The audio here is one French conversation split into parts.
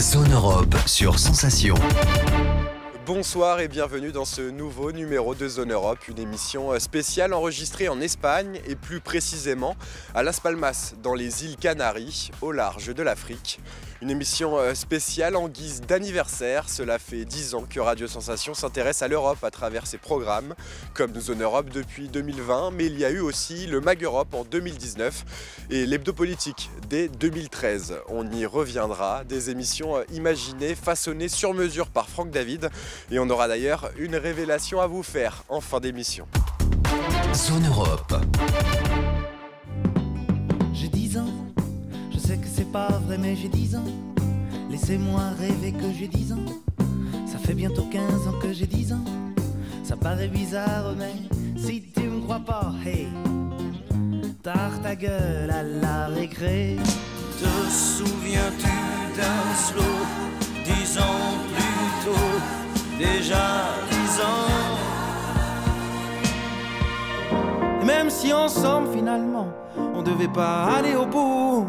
Zone Europe sur Sensation. Bonsoir et bienvenue dans ce nouveau numéro de Zone Europe, une émission spéciale enregistrée en Espagne et plus précisément à Las Palmas, dans les îles Canaries, au large de l'Afrique. Une émission spéciale en guise d'anniversaire. Cela fait 10 ans que Radio Sensation s'intéresse à l'Europe à travers ses programmes, comme Zone Europe depuis 2020, mais il y a eu aussi le Mag Europe en 2019 et l'Hebdo Politique dès 2013. On y reviendra, des émissions imaginées, façonnées sur mesure par Franck David, et on aura d'ailleurs une révélation à vous faire en fin d'émission. Zone Europe. J'ai 10 ans. Je sais que c'est pas vrai mais j'ai 10 ans. Laissez-moi rêver que j'ai 10 ans. Ça fait bientôt 15 ans que j'ai 10 ans. Ça paraît bizarre mais si tu me crois pas, hey, tard ta gueule à la récré. Te souviens-tu d'un slow 10 ans plus tôt, déjà 10 ans. Et même si ensemble finalement on devait pas aller au bout,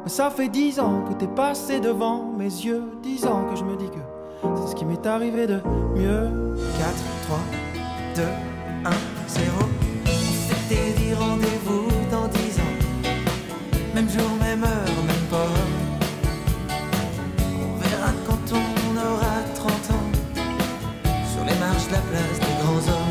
mais ça fait 10 ans que t'es passé devant mes yeux. 10 ans que je me dis que c'est ce qui m'est arrivé de mieux. 4, 3, 2, 1, 0. On s'était dit rendez-vous dans 10 ans. Même jour, même heure, même port. On verra quand on aura 30 ans, sur les marches de la place des grands hommes.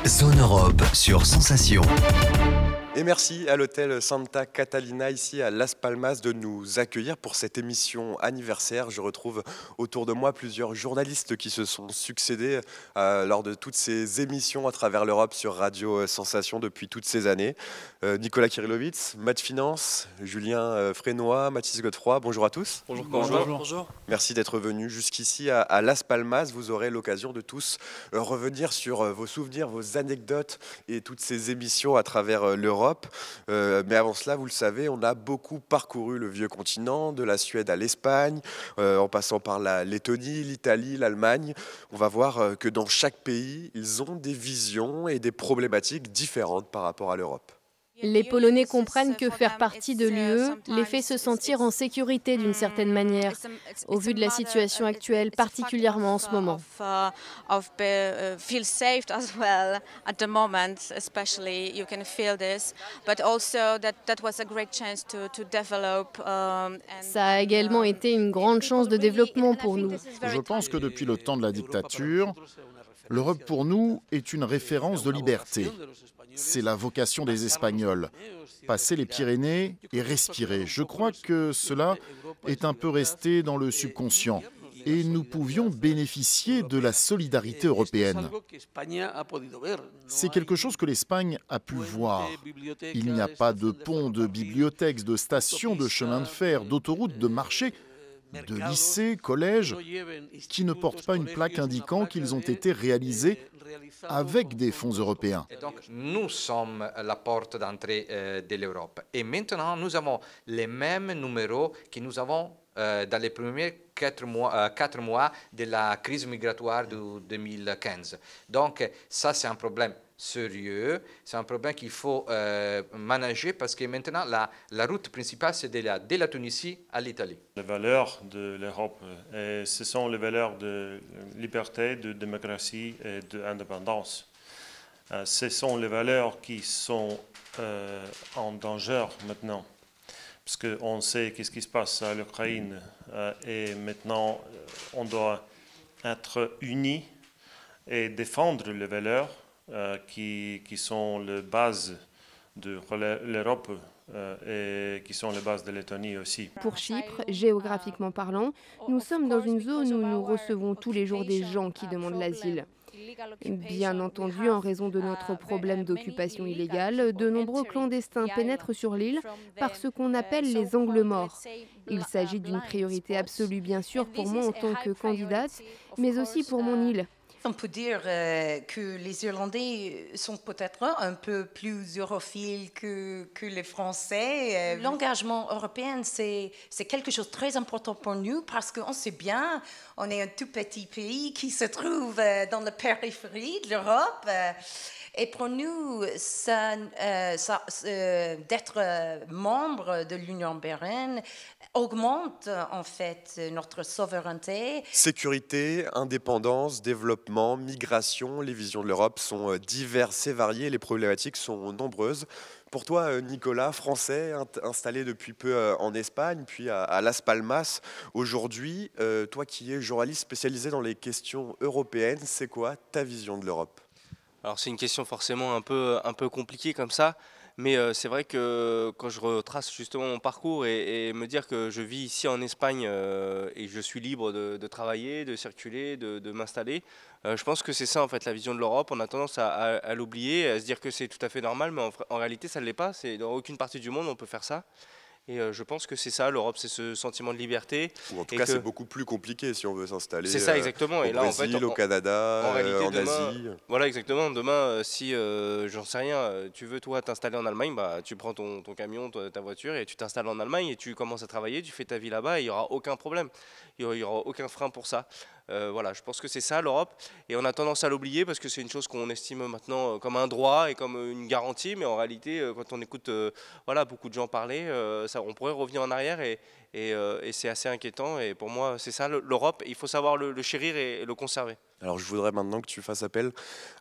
Zone Europe sur Sensation. Et merci à l'hôtel Santa Catalina ici à Las Palmas de nous accueillir pour cette émission anniversaire. Je retrouve autour de moi plusieurs journalistes qui se sont succédés lors de toutes ces émissions à travers l'Europe sur Radio Sensation depuis toutes ces années. Nicolas Kirillovitz, Matt Finance, Julien Frénois, Mathis Godefroy, bonjour à tous. Bonjour. Merci d'être venus jusqu'ici à Las Palmas. Vous aurez l'occasion de tous revenir sur vos souvenirs, vos anecdotes et toutes ces émissions à travers l'Europe. Mais avant cela, vous le savez, on a beaucoup parcouru le vieux continent, de la Suède à l'Espagne, en passant par la Lettonie, l'Italie, l'Allemagne. On va voir que dans chaque pays, ils ont des visions et des problématiques différentes par rapport à l'Europe. Les Polonais comprennent que faire partie de l'UE les fait se sentir en sécurité d'une certaine manière, au vu de la situation actuelle, particulièrement en ce moment. Ça a également été une grande chance de développement pour nous. Je pense que depuis le temps de la dictature, l'Europe pour nous est une référence de liberté. C'est la vocation des Espagnols. Passer les Pyrénées et respirer. Je crois que cela est un peu resté dans le subconscient. Et nous pouvions bénéficier de la solidarité européenne. C'est quelque chose que l'Espagne a pu voir. Il n'y a pas de ponts, de bibliothèques, de stations, de chemins de fer, d'autoroutes, de marchés, de lycées, collèges, qui ne portent pas une plaque indiquant qu'ils ont été réalisés avec des fonds européens. Et donc, nous sommes la porte d'entrée de l'Europe. Et maintenant, nous avons les mêmes numéros que nous avons dans les premiers 4 mois de la crise migratoire de 2015. Donc, ça, c'est un problème sérieux. C'est un problème qu'il faut manager parce que maintenant, la route principale, c'est de la Tunisie à l'Italie. Les valeurs de l'Europe, ce sont les valeurs de liberté, de démocratie et d'indépendance. Ce sont les valeurs qui sont en danger maintenant. Parce qu'on sait qu'est-ce qui se passe à l'Ukraine et maintenant, on doit être unis et défendre les valeurs qui sont les bases de l'Europe et qui sont les bases de Lettonie aussi. Pour Chypre, géographiquement parlant, nous sommes dans une zone où nous recevons tous les jours des gens qui demandent l'asile. Bien entendu, en raison de notre problème d'occupation illégale, de nombreux clandestins pénètrent sur l'île par ce qu'on appelle les angles morts. Il s'agit d'une priorité absolue, bien sûr, pour moi en tant que candidate, mais aussi pour mon île. On peut dire que les Irlandais sont peut-être un peu plus europhiles que les Français. L'engagement européen, c'est quelque chose de très important pour nous parce qu'on sait bien, on est un tout petit pays qui se trouve dans la périphérie de l'Europe. Et pour nous, d'être membre de l'Union européenne augmente en fait notre souveraineté. Sécurité, indépendance, développement, migration, les visions de l'Europe sont diverses et variées, les problématiques sont nombreuses. Pour toi, Nicolas, français, installé depuis peu en Espagne, puis à Las Palmas, aujourd'hui, toi qui es journaliste spécialisé dans les questions européennes, c'est quoi ta vision de l'Europe ? Alors c'est une question forcément un peu compliquée comme ça, mais c'est vrai que quand je retrace justement mon parcours et me dire que je vis ici en Espagne et je suis libre de travailler, de circuler, de m'installer, je pense que c'est ça en fait la vision de l'Europe. On a tendance à l'oublier, à se dire que c'est tout à fait normal, mais en réalité ça ne l'est pas. Dans aucune partie du monde on peut faire ça. Et je pense que c'est ça, l'Europe, c'est ce sentiment de liberté. Ou en tout cas, c'est beaucoup plus compliqué si on veut s'installer c'est ça, exactement. au Brésil, au Canada, en Asie. Voilà, exactement. Demain, si, j'en sais rien, tu veux toi t'installer en Allemagne, bah, tu prends ton camion, ta voiture et tu t'installes en Allemagne et tu commences à travailler, tu fais ta vie là-bas et il n'y aura aucun problème. Il n'y aura aucun frein pour ça. Voilà, je pense que c'est ça l'Europe et on a tendance à l'oublier parce que c'est une chose qu'on estime maintenant comme un droit et comme une garantie, mais en réalité quand on écoute voilà, beaucoup de gens parler, on pourrait revenir en arrière et c'est assez inquiétant et pour moi c'est ça l'Europe, il faut savoir le chérir et le conserver. Alors je voudrais maintenant que tu fasses appel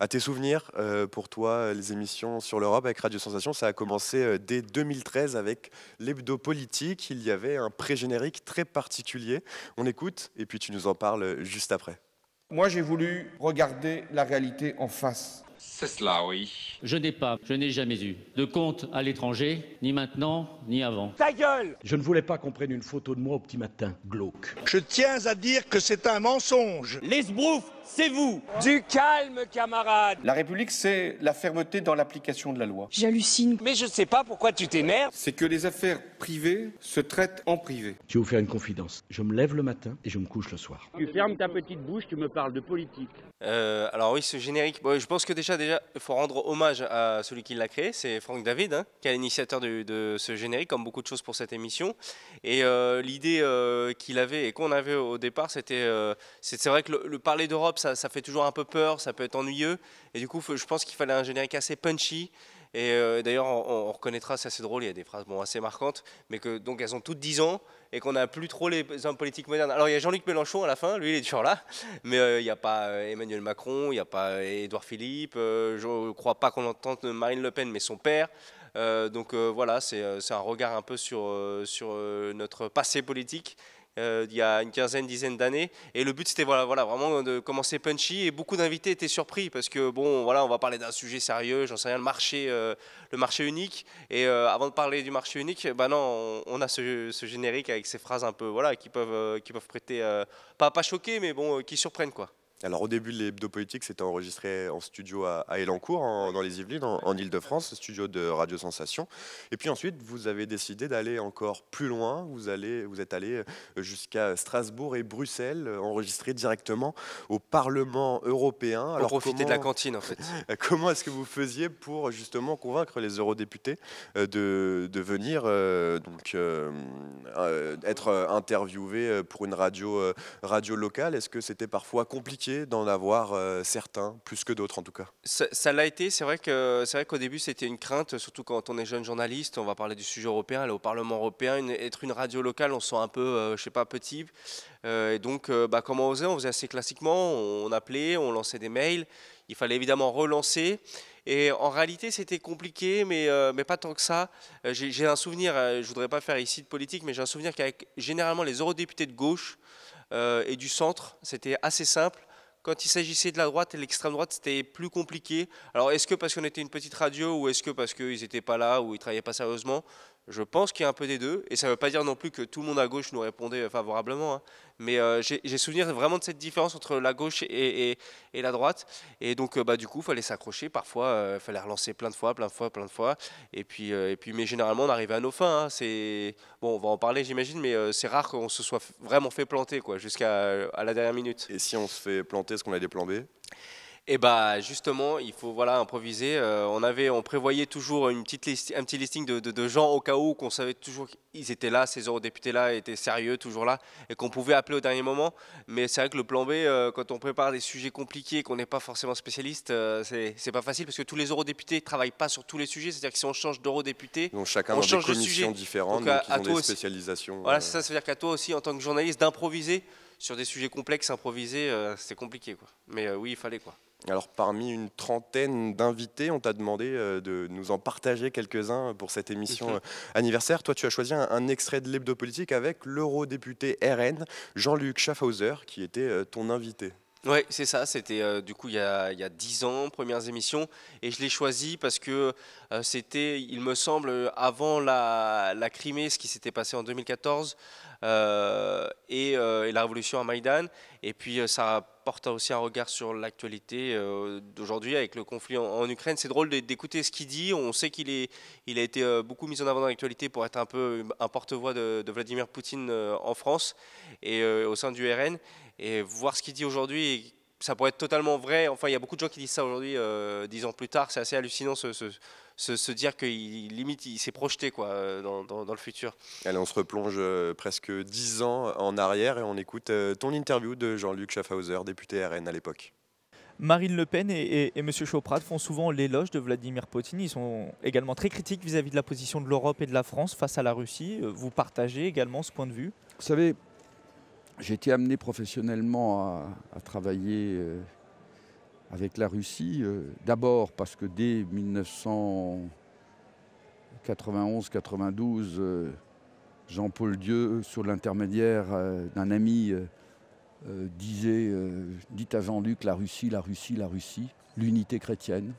à tes souvenirs. Pour toi, les émissions sur l'Europe avec Radio Sensation, ça a commencé dès 2013 avec l'hebdo politique. Il y avait un pré-générique très particulier. On écoute et puis tu nous en parles juste après. Moi j'ai voulu regarder la réalité en face. C'est cela, oui. Je n'ai jamais eu de compte à l'étranger, ni maintenant, ni avant. Ta gueule! Je ne voulais pas qu'on prenne une photo de moi au petit matin, glauque. Je tiens à dire que c'est un mensonge. Les sbroufs, c'est vous! Du calme, camarade! La République, c'est la fermeté dans l'application de la loi. J'hallucine. Mais je sais pas pourquoi tu t'énerves. C'est que les affaires privées se traitent en privé. Je vais vous faire une confidence. Je me lève le matin et je me couche le soir. Tu fermes ta petite bouche, tu me parles de politique. Alors oui, ce générique, bon, je pense que déjà il faut rendre hommage à celui qui l'a créé, c'est Franck David, hein, qui est l'initiateur de ce générique, comme beaucoup de choses pour cette émission. Et l'idée qu'il avait et qu'on avait au départ, c'est vrai que le parler d'Europe, ça fait toujours un peu peur, ça peut être ennuyeux. Et du coup, je pense qu'il fallait un générique assez punchy. Et d'ailleurs, on reconnaîtra, c'est assez drôle, il y a des phrases assez marquantes, mais que donc elles ont toutes 10 ans et qu'on n'a plus trop les hommes politiques modernes. Alors il y a Jean-Luc Mélenchon à la fin, lui il est toujours là, mais il n'y a pas Emmanuel Macron, il n'y a pas Édouard Philippe, je ne crois pas qu'on entende Marine Le Pen, mais son père. Donc voilà, c'est un regard un peu sur notre passé politique. Il y a une dizaine d'années et le but c'était voilà vraiment de commencer punchy et beaucoup d'invités étaient surpris parce que bon voilà on va parler d'un sujet sérieux, j'en sais rien, le marché unique et avant de parler du marché unique non on a ce générique avec ces phrases un peu voilà qui peuvent prêter pas choquer mais bon qui surprennent quoi. Alors au début de l'hebdo politique, c'était enregistré en studio à Élancourt, dans les Yvelines, en Ile-de-France, studio de Radio Sensation. Et puis ensuite, vous avez décidé d'aller encore plus loin. Vous êtes allé jusqu'à Strasbourg et Bruxelles, enregistrer directement au Parlement européen. Alors profiter de la cantine en fait. Comment est-ce que vous faisiez pour justement convaincre les eurodéputés de venir être interviewés pour une radio locale? Est-ce que c'était parfois compliqué d'en avoir certains, plus que d'autres en tout cas? Ça l'a été, c'est vrai qu'au début c'était une crainte, surtout quand on est jeune journaliste, on va parler du sujet européen, aller au Parlement européen, être une radio locale, on se sent un peu, petit. Et donc, comment on faisait assez classiquement, on appelait, on lançait des mails, il fallait évidemment relancer. Et en réalité, c'était compliqué, mais pas tant que ça. J'ai un souvenir, je ne voudrais pas faire ici de politique, mais j'ai un souvenir qu'avec généralement les eurodéputés de gauche et du centre, c'était assez simple. Quand il s'agissait de la droite et de l'extrême droite, c'était plus compliqué. Alors, est-ce que parce qu'on était une petite radio ou est-ce que parce qu'ils n'étaient pas là ou ils ne travaillaient pas sérieusement? Je pense qu'il y a un peu des deux, et ça ne veut pas dire non plus que tout le monde à gauche nous répondait favorablement, hein. Mais j'ai souvenir vraiment de cette différence entre la gauche et la droite, et donc du coup il fallait s'accrocher, parfois il fallait relancer plein de fois, et puis mais généralement on arrivait à nos fins, hein. Bon, on va en parler j'imagine, mais c'est rare qu'on se soit vraiment fait planter quoi, jusqu'à la dernière minute. Et si on se fait planter, est-ce qu'on a des plans B? Et justement, il faut improviser. On prévoyait toujours un petit listing de gens au cas où qu'on savait toujours qu'ils étaient là, ces eurodéputés-là étaient sérieux, toujours là, et qu'on pouvait appeler au dernier moment. Mais c'est vrai que le plan B, quand on prépare des sujets compliqués, qu'on n'est pas forcément spécialiste, c'est pas facile parce que tous les eurodéputés ne travaillent pas sur tous les sujets. C'est-à-dire que si on change d'eurodéputé, donc chacun on dans change des de sujet. commissions différentes, Donc, ils ont des spécialisations. Voilà, c'est ça. Ça veut dire qu'à toi aussi, en tant que journaliste, d'improviser sur des sujets complexes, c'était compliqué, quoi. Mais oui, il fallait quoi. Alors parmi une trentaine d'invités, on t'a demandé de nous en partager quelques-uns pour cette émission anniversaire. Toi, tu as choisi un extrait de l'Hebdo Politique avec l'eurodéputé RN, Jean-Luc Schaffhauser, qui était ton invité. Oui, c'est ça, c'était du coup il y a 10 ans, premières émissions, et je l'ai choisi parce que c'était, il me semble, avant la Crimée, ce qui s'était passé en 2014, et la révolution à Maïdan, et puis ça porte aussi un regard sur l'actualité d'aujourd'hui avec le conflit en Ukraine. C'est drôle d'écouter ce qu'il dit, on sait qu'il a été beaucoup mis en avant dans l'actualité pour être un peu un porte-voix de Vladimir Poutine en France et au sein du RN. Et voir ce qu'il dit aujourd'hui, ça pourrait être totalement vrai. Enfin, il y a beaucoup de gens qui disent ça aujourd'hui, 10 ans plus tard. C'est assez hallucinant se dire qu'il limite, il s'est projeté quoi, dans le futur. Allez, on se replonge presque 10 ans en arrière et on écoute ton interview de Jean-Luc Schaffhauser, député RN à l'époque. Marine Le Pen et M. Chauprade font souvent l'éloge de Vladimir Poutine. Ils sont également très critiques vis-à-vis de la position de l'Europe et de la France face à la Russie. Vous partagez également ce point de vue? Vous savez, j'ai été amené professionnellement à travailler avec la Russie, d'abord parce que dès 1991-92, Jean-Paul Dieu, sur l'intermédiaire d'un ami, dit à Jean-Luc la Russie, la Russie, la Russie, l'unité chrétienne,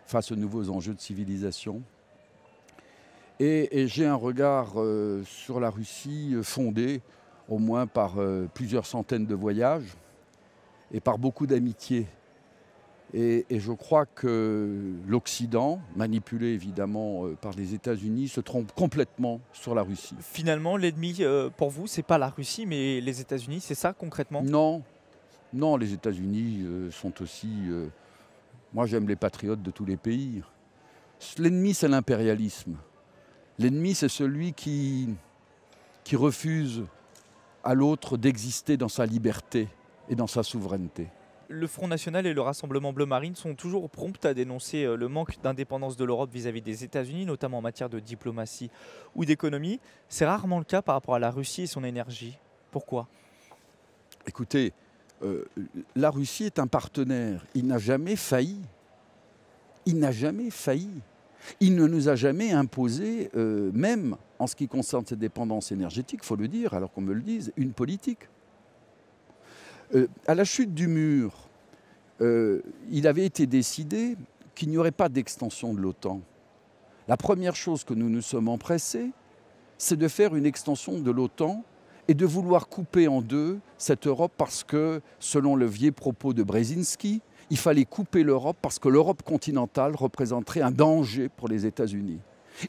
face aux nouveaux enjeux de civilisation. Et j'ai un regard sur la Russie fondé au moins par plusieurs centaines de voyages et par beaucoup d'amitiés. Et je crois que l'Occident, manipulé évidemment par les États-Unis, se trompe complètement sur la Russie. Finalement, l'ennemi pour vous, c'est pas la Russie, mais les États-Unis, c'est ça concrètement? Non, non, les États-Unis sont aussi... moi, j'aime les patriotes de tous les pays. L'ennemi, c'est l'impérialisme. L'ennemi, c'est celui qui refuse à l'autre d'exister dans sa liberté et dans sa souveraineté. Le Front National et le Rassemblement Bleu Marine sont toujours prompts à dénoncer le manque d'indépendance de l'Europe vis-à-vis des États-Unis, notamment en matière de diplomatie ou d'économie. C'est rarement le cas par rapport à la Russie et son énergie. Pourquoi? Écoutez, la Russie est un partenaire. Il n'a jamais failli. Il n'a jamais failli. Il ne nous a jamais imposé, même en ce qui concerne ses dépendances énergétiques, il faut le dire, alors qu'on me le dise, une politique. À la chute du mur, il avait été décidé qu'il n'y aurait pas d'extension de l'OTAN. La première chose que nous nous sommes empressés, c'est de faire une extension de l'OTAN et de vouloir couper en deux cette Europe parce que, selon le vieux propos de Brzezinski, il fallait couper l'Europe parce que l'Europe continentale représenterait un danger pour les États-Unis.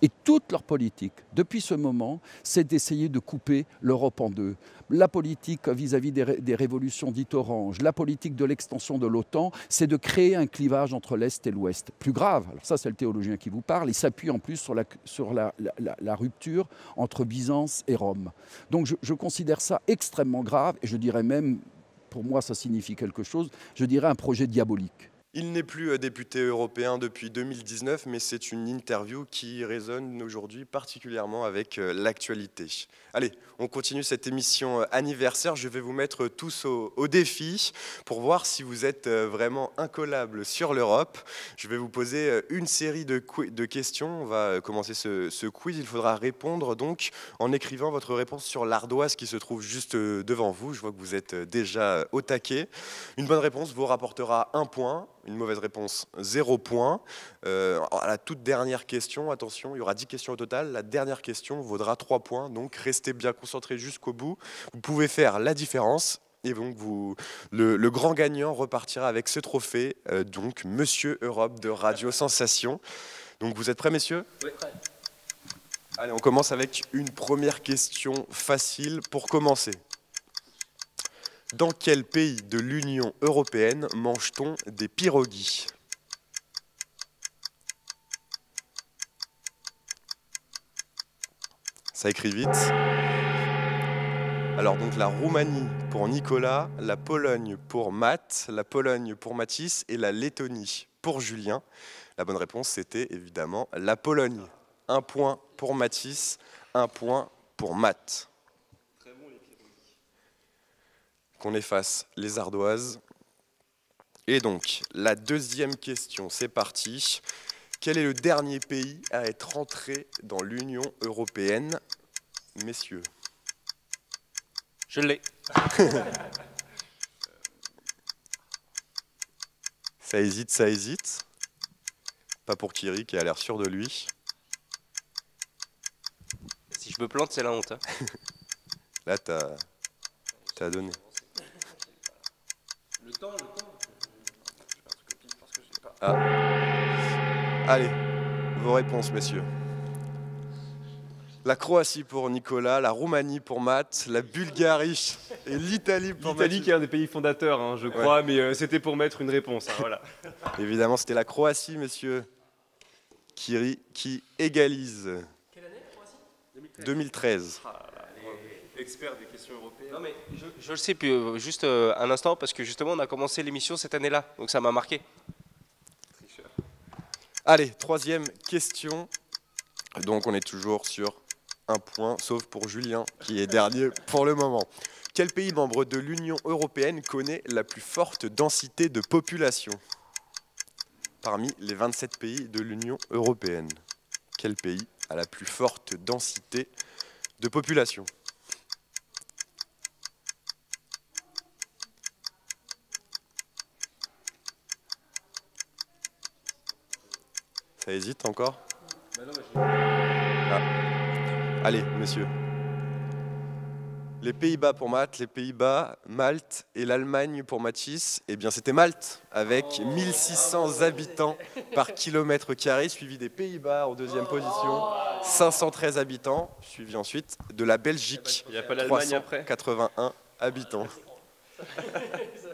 Et toute leur politique, depuis ce moment, c'est d'essayer de couper l'Europe en deux. La politique vis-à-vis des révolutions dites oranges, la politique de l'extension de l'OTAN, c'est de créer un clivage entre l'Est et l'Ouest. Plus grave, alors ça c'est le théologien qui vous parle, il s'appuie en plus sur la rupture entre Byzance et Rome. Donc je considère ça extrêmement grave, et je dirais même, pour moi ça signifie quelque chose, je dirais un projet diabolique. Il n'est plus député européen depuis 2019, mais c'est une interview qui résonne aujourd'hui particulièrement avec l'actualité. Allez, on continue cette émission anniversaire. Je vais vous mettre tous au défi pour voir si vous êtes vraiment incollables sur l'Europe. Je vais vous poser une série de questions. On va commencer ce quiz. Il faudra répondre donc en écrivant votre réponse sur l'ardoise qui se trouve juste devant vous. Je vois que vous êtes déjà au taquet. Une bonne réponse vous rapportera un point. une mauvaise réponse, 0 point. À la toute dernière question, attention, il y aura 10 questions au total. La dernière question vaudra 3 points, donc restez bien concentrés jusqu'au bout. Vous pouvez faire la différence. Et donc, le grand gagnant repartira avec ce trophée, donc Monsieur Europe de Radio Sensation. Donc, vous êtes prêts, messieurs? Oui. Allez, on commence avec une première question facile pour commencer. Dans quel pays de l'Union européenne mange-t-on des pierogies? Ça écrit vite. Alors donc la Roumanie pour Nicolas, la Pologne pour Matt, la Pologne pour Mathis et la Lettonie pour Julien. La bonne réponse c'était évidemment la Pologne. 1 point pour Mathis, 1 point pour Matt. Très bon les pierogies. Qu'on efface les ardoises. Et donc la deuxième question, c'est parti. Quel est le dernier pays à être entré dans l'Union européenne, messieurs? Je l'ai. Ça hésite, ça hésite. Pas pour Kiri qui a l'air sûr de lui. Si je me plante, c'est la honte. Hein. Là, t'as donné. Le temps. Ah. Allez, vos réponses, messieurs. La Croatie pour Nicolas, la Roumanie pour Matt, la Bulgarie et l'Italie pour Matt. L'Italie qui est un des pays fondateurs, hein, je crois, mais c'était pour mettre une réponse. Hein, voilà. Évidemment, c'était la Croatie, messieurs. Kiri qui égalise. Quelle année, Croatie? 2013. Expert des questions européennes. Non mais je le sais, puis juste un instant, parce que justement on a commencé l'émission cette année-là, donc ça m'a marqué. Allez, troisième question. Donc on est toujours sur 1 point, sauf pour Julien, qui est dernier pour le moment. Quel pays membre de l'Union européenne connaît la plus forte densité de population parmi les 27 pays de l'Union européenne? Quel pays a la plus forte densité de population? Ça hésite encore? Ah. Allez, messieurs. Les Pays-Bas pour Matt, les Pays-Bas, Malte et l'Allemagne pour Mathis. Eh bien, c'était Malte, avec 1600 habitants par kilomètre carré, suivi des Pays-Bas en deuxième position, 513 habitants, suivi ensuite de la Belgique, il n'y a pas l'Allemagne après 381 habitants.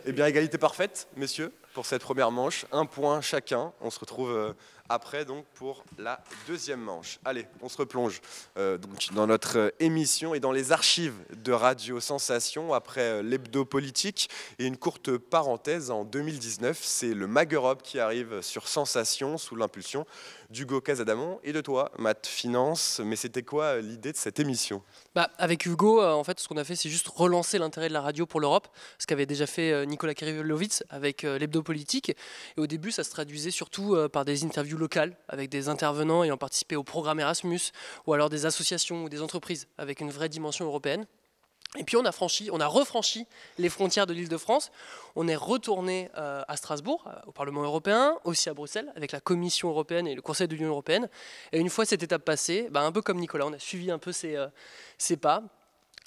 Eh bien, égalité parfaite, messieurs, pour cette première manche. 1 point chacun. On se retrouve après donc pour la deuxième manche. Allez, on se replonge donc dans notre émission et dans les archives de Radio Sensation après l'hebdo politique. Et une courte parenthèse, en 2019, c'est le Mag Europe qui arrive sur Sensation sous l'impulsion d'Hugo Casadamon et de toi, Matt Finance. Mais c'était quoi l'idée de cette émission? Avec Hugo, en fait, ce qu'on a fait, c'est juste relancer l'intérêt de la radio pour l'Europe, ce qu'avait déjà fait Nicolas Kirilovitz avec l'hebdo politique. Et au début, ça se traduisait surtout par des interviews locales avec des intervenants ayant participé au programme Erasmus, ou alors des associations ou des entreprises avec une vraie dimension européenne. Et puis on a refranchi les frontières de l'Île-de-France. On est retourné à Strasbourg, au Parlement européen, aussi à Bruxelles, avec la Commission européenne et le Conseil de l'Union européenne. Et une fois cette étape passée, un peu comme Nicolas, on a suivi un peu ses pas.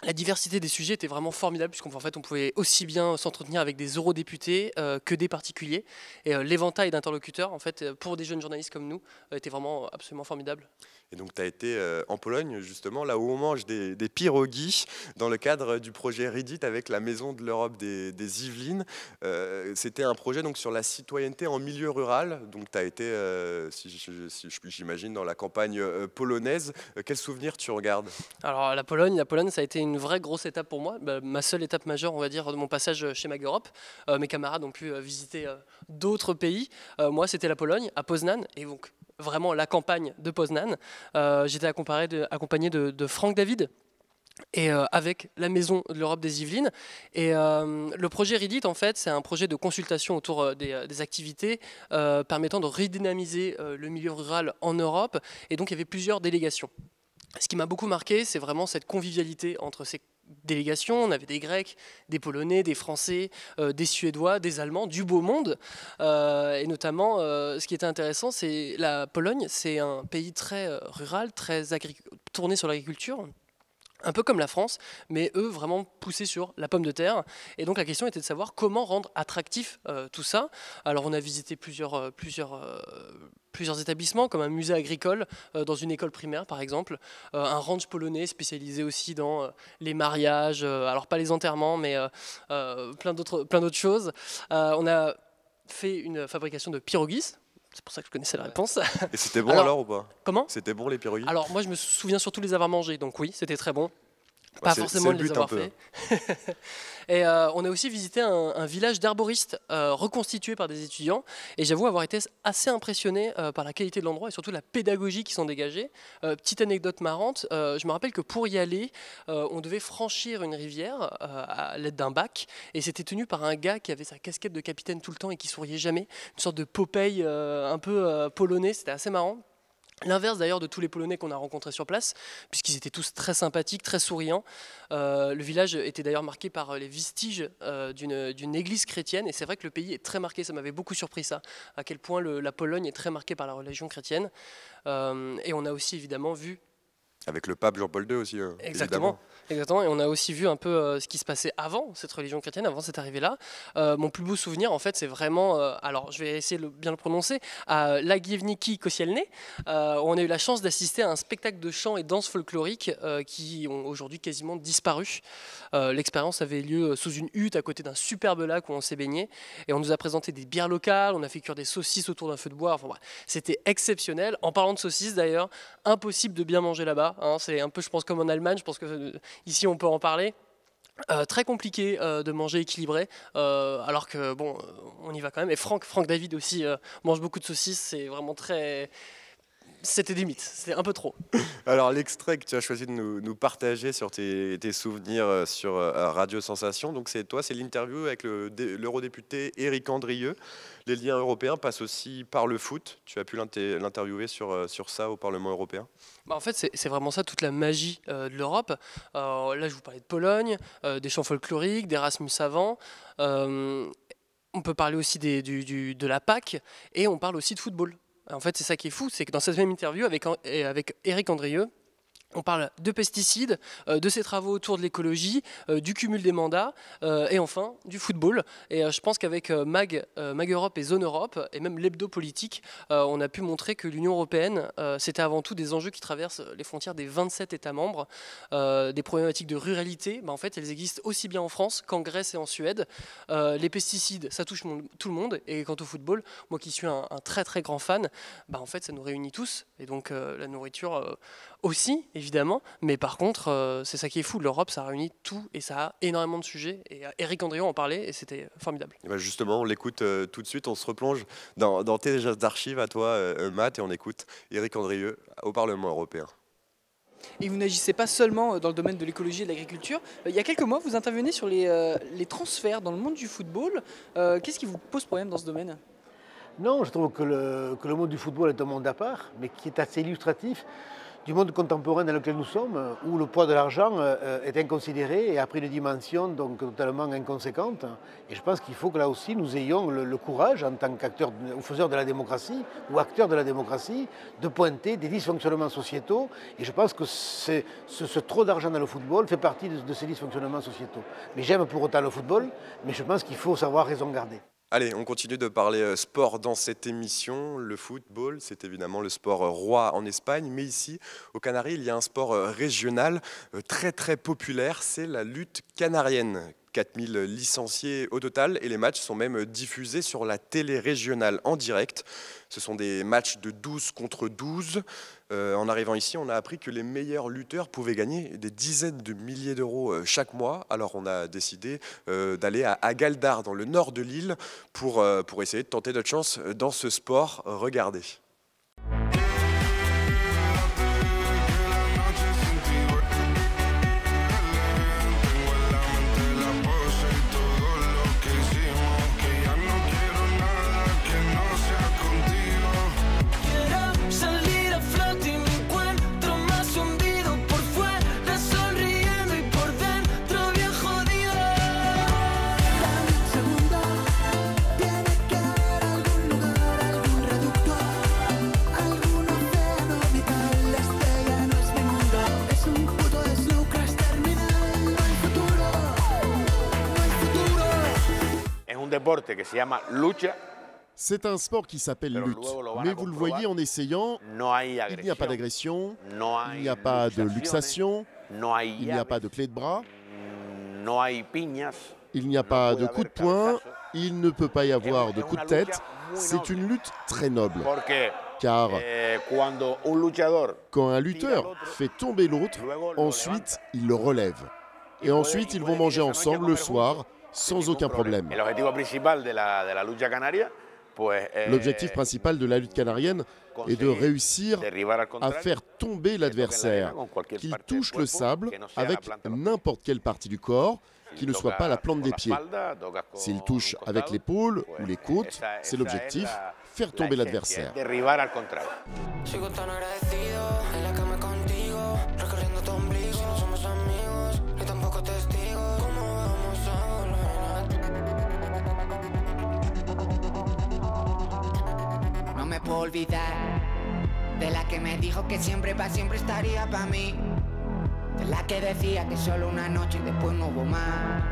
La diversité des sujets était vraiment formidable, puisqu'on on pouvait aussi bien s'entretenir avec des eurodéputés que des particuliers. Et l'éventail d'interlocuteurs, en fait, pour des jeunes journalistes comme nous, était vraiment absolument formidable. Et donc tu as été en Pologne, justement, là où on mange des pierogies, dans le cadre du projet Reddit avec la Maison de l'Europe des Yvelines. C'était un projet donc, sur la citoyenneté en milieu rural. Donc tu as été, j'imagine, dans la campagne polonaise. Quel souvenir tu regardes? Alors la Pologne, ça a été une vraie grosse étape pour moi. Ma seule étape majeure, on va dire, de mon passage chez Mag Europe. Mes camarades ont pu visiter d'autres pays. Moi, c'était la Pologne, à Poznań. Et donc, vraiment la campagne de Poznań. J'étais accompagné de Franck David et avec la Maison de l'Europe des Yvelines. Et le projet Reddit, en fait, c'est un projet de consultation autour des activités permettant de redynamiser le milieu rural en Europe. Et donc, il y avait plusieurs délégations. Ce qui m'a beaucoup marqué, c'est vraiment cette convivialité entre ces délégation, on avait des Grecs, des Polonais, des Français, des Suédois, des Allemands, du beau monde. Et notamment, ce qui était intéressant, c'est la Pologne, c'est un pays très rural, très tourné sur l'agriculture. Un peu comme la France, mais eux vraiment poussés sur la pomme de terre. Et donc la question était de savoir comment rendre attractif tout ça. Alors on a visité plusieurs établissements, comme un musée agricole dans une école primaire par exemple, un ranch polonais spécialisé aussi dans les mariages, alors pas les enterrements, mais plein d'autres choses. On a fait une fabrication de pierogis. C'est pour ça que je connaissais la réponse. Et c'était bon alors ou pas? Comment? C'était bon les pierogis? Alors moi je me souviens surtout de les avoir mangés, donc oui, c'était très bon. Pas forcément de les avoir fait. Et on a aussi visité un village d'herboristes reconstitué par des étudiants. Et j'avoue avoir été assez impressionné par la qualité de l'endroit et surtout la pédagogie qui s'en dégageait. Petite anecdote marrante, je me rappelle que pour y aller, on devait franchir une rivière à l'aide d'un bac. Et c'était tenu par un gars qui avait sa casquette de capitaine tout le temps et qui souriait jamais. Une sorte de Popeye un peu polonais, c'était assez marrant. L'inverse d'ailleurs de tous les Polonais qu'on a rencontrés sur place, puisqu'ils étaient tous très sympathiques, très souriants. Le village était d'ailleurs marqué par les vestiges d'une église chrétienne, et c'est vrai que le pays est très marqué, ça m'avait beaucoup surpris ça, à quel point la Pologne est très marquée par la religion chrétienne. Et on a aussi évidemment vu... Avec le pape Jean-Paul II aussi, Exactement. Exactement, et on a aussi vu un peu ce qui se passait avant cette religion chrétienne, avant cette arrivée-là. Mon plus beau souvenir, en fait, c'est vraiment, alors je vais essayer de bien le prononcer, à Lagiewnicki Kościelne. On a eu la chance d'assister à un spectacle de chant et danse folklorique qui ont aujourd'hui quasiment disparu. L'expérience avait lieu sous une hutte à côté d'un superbe lac où on s'est baigné, et on nous a présenté des bières locales, on a fait cuire des saucisses autour d'un feu de bois. Enfin, bref, c'était exceptionnel. En parlant de saucisses d'ailleurs, impossible de bien manger là-bas. Hein, c'est un peu, je pense, comme en Allemagne, je pense que ici on peut en parler. Très compliqué de manger équilibré, alors que bon, on y va quand même. Et Franck David aussi mange beaucoup de saucisses, c'est vraiment très... C'était limite, c'était un peu trop. Alors l'extrait que tu as choisi de nous partager sur tes souvenirs sur Radio Sensation, donc c'est toi, c'est l'interview avec l'eurodéputé Éric Andrieux. Les liens européens passent aussi par le foot. Tu as pu l'interviewer sur ça au Parlement européen? En fait, c'est vraiment ça, toute la magie de l'Europe. Là, je vous parlais de Pologne, des chants folkloriques, d'Erasmus avant. On peut parler aussi de la PAC, et on parle aussi de football. En fait, c'est ça qui est fou, c'est que dans cette même interview avec Éric Andrieux, on parle de pesticides, de ses travaux autour de l'écologie, du cumul des mandats et enfin du football. Et je pense qu'avec Mag Europe et Zone Europe et même l'hebdo politique, on a pu montrer que l'Union européenne, c'était avant tout des enjeux qui traversent les frontières des 27 États membres. Des problématiques de ruralité, en fait, elles existent aussi bien en France qu'en Grèce et en Suède. Les pesticides, ça touche tout le monde. Et quant au football, moi qui suis un très très grand fan, en fait, ça nous réunit tous. Et donc la nourriture aussi, évidemment, mais par contre, c'est ça qui est fou, l'Europe, ça réunit tout et ça a énormément de sujets. Et Éric Andrieux en parlait et c'était formidable. Et justement, on l'écoute tout de suite, on se replonge dans tes archives à toi, Matt, et on écoute Éric Andrieux au Parlement européen. Et vous n'agissez pas seulement dans le domaine de l'écologie et de l'agriculture. Il y a quelques mois, vous intervenez sur les transferts dans le monde du football. Qu'est-ce qui vous pose problème dans ce domaine ? Non, je trouve que le monde du football est un monde à part, mais qui est assez illustratif du monde contemporain dans lequel nous sommes, où le poids de l'argent est inconsidéré et a pris une dimension donc totalement inconséquente. Et je pense qu'il faut que là aussi nous ayons le courage, en tant qu'acteurs ou faiseurs de la démocratie, ou acteurs de la démocratie, de pointer des dysfonctionnements sociétaux. Et je pense que ce trop d'argent dans le football fait partie de ces dysfonctionnements sociétaux. Mais j'aime pour autant le football, mais je pense qu'il faut savoir raison garder. Allez, on continue de parler sport dans cette émission. Le football, c'est évidemment le sport roi en Espagne, mais ici, aux Canaries, il y a un sport régional très très populaire, c'est la lutte canarienne. 4000 licenciés au total et les matchs sont même diffusés sur la télé régionale en direct. Ce sont des matchs de 12 contre 12. En arrivant ici, on a appris que les meilleurs lutteurs pouvaient gagner des dizaines de milliers d'euros chaque mois. Alors on a décidé d'aller à Galdar, dans le nord de l'île, pour essayer de tenter notre chance dans ce sport. Regardez. C'est un sport qui s'appelle lutte, mais vous le voyez en essayant, il n'y a pas d'agression, il n'y a pas de luxation, il n'y a pas de clé de bras, il n'y a pas de coup de poing, il ne peut pas y avoir de coup de tête. C'est une lutte très noble, car quand un lutteur fait tomber l'autre, ensuite il le relève. Et ensuite ils vont manger ensemble le soir sans aucun problème. L'objectif principal de la lutte canarienne est de réussir à faire tomber l'adversaire, qu'il touche le sable avec n'importe quelle partie du corps, qui ne soit pas la plante des pieds. S'il touche avec l'épaule ou les côtes, c'est l'objectif, faire tomber l'adversaire. No me puedo olvidar de la que me dijo que siempre estaría para mí. De la que decía que solo una noche y después no hubo más.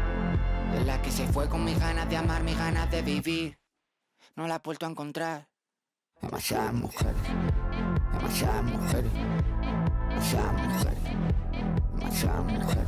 De la que se fue con mis ganas de amar, mis ganas de vivir. No la he vuelto a encontrar. Demasiadas mujeres, demasiadas mujeres, demasiadas mujeres, demasiadas mujeres.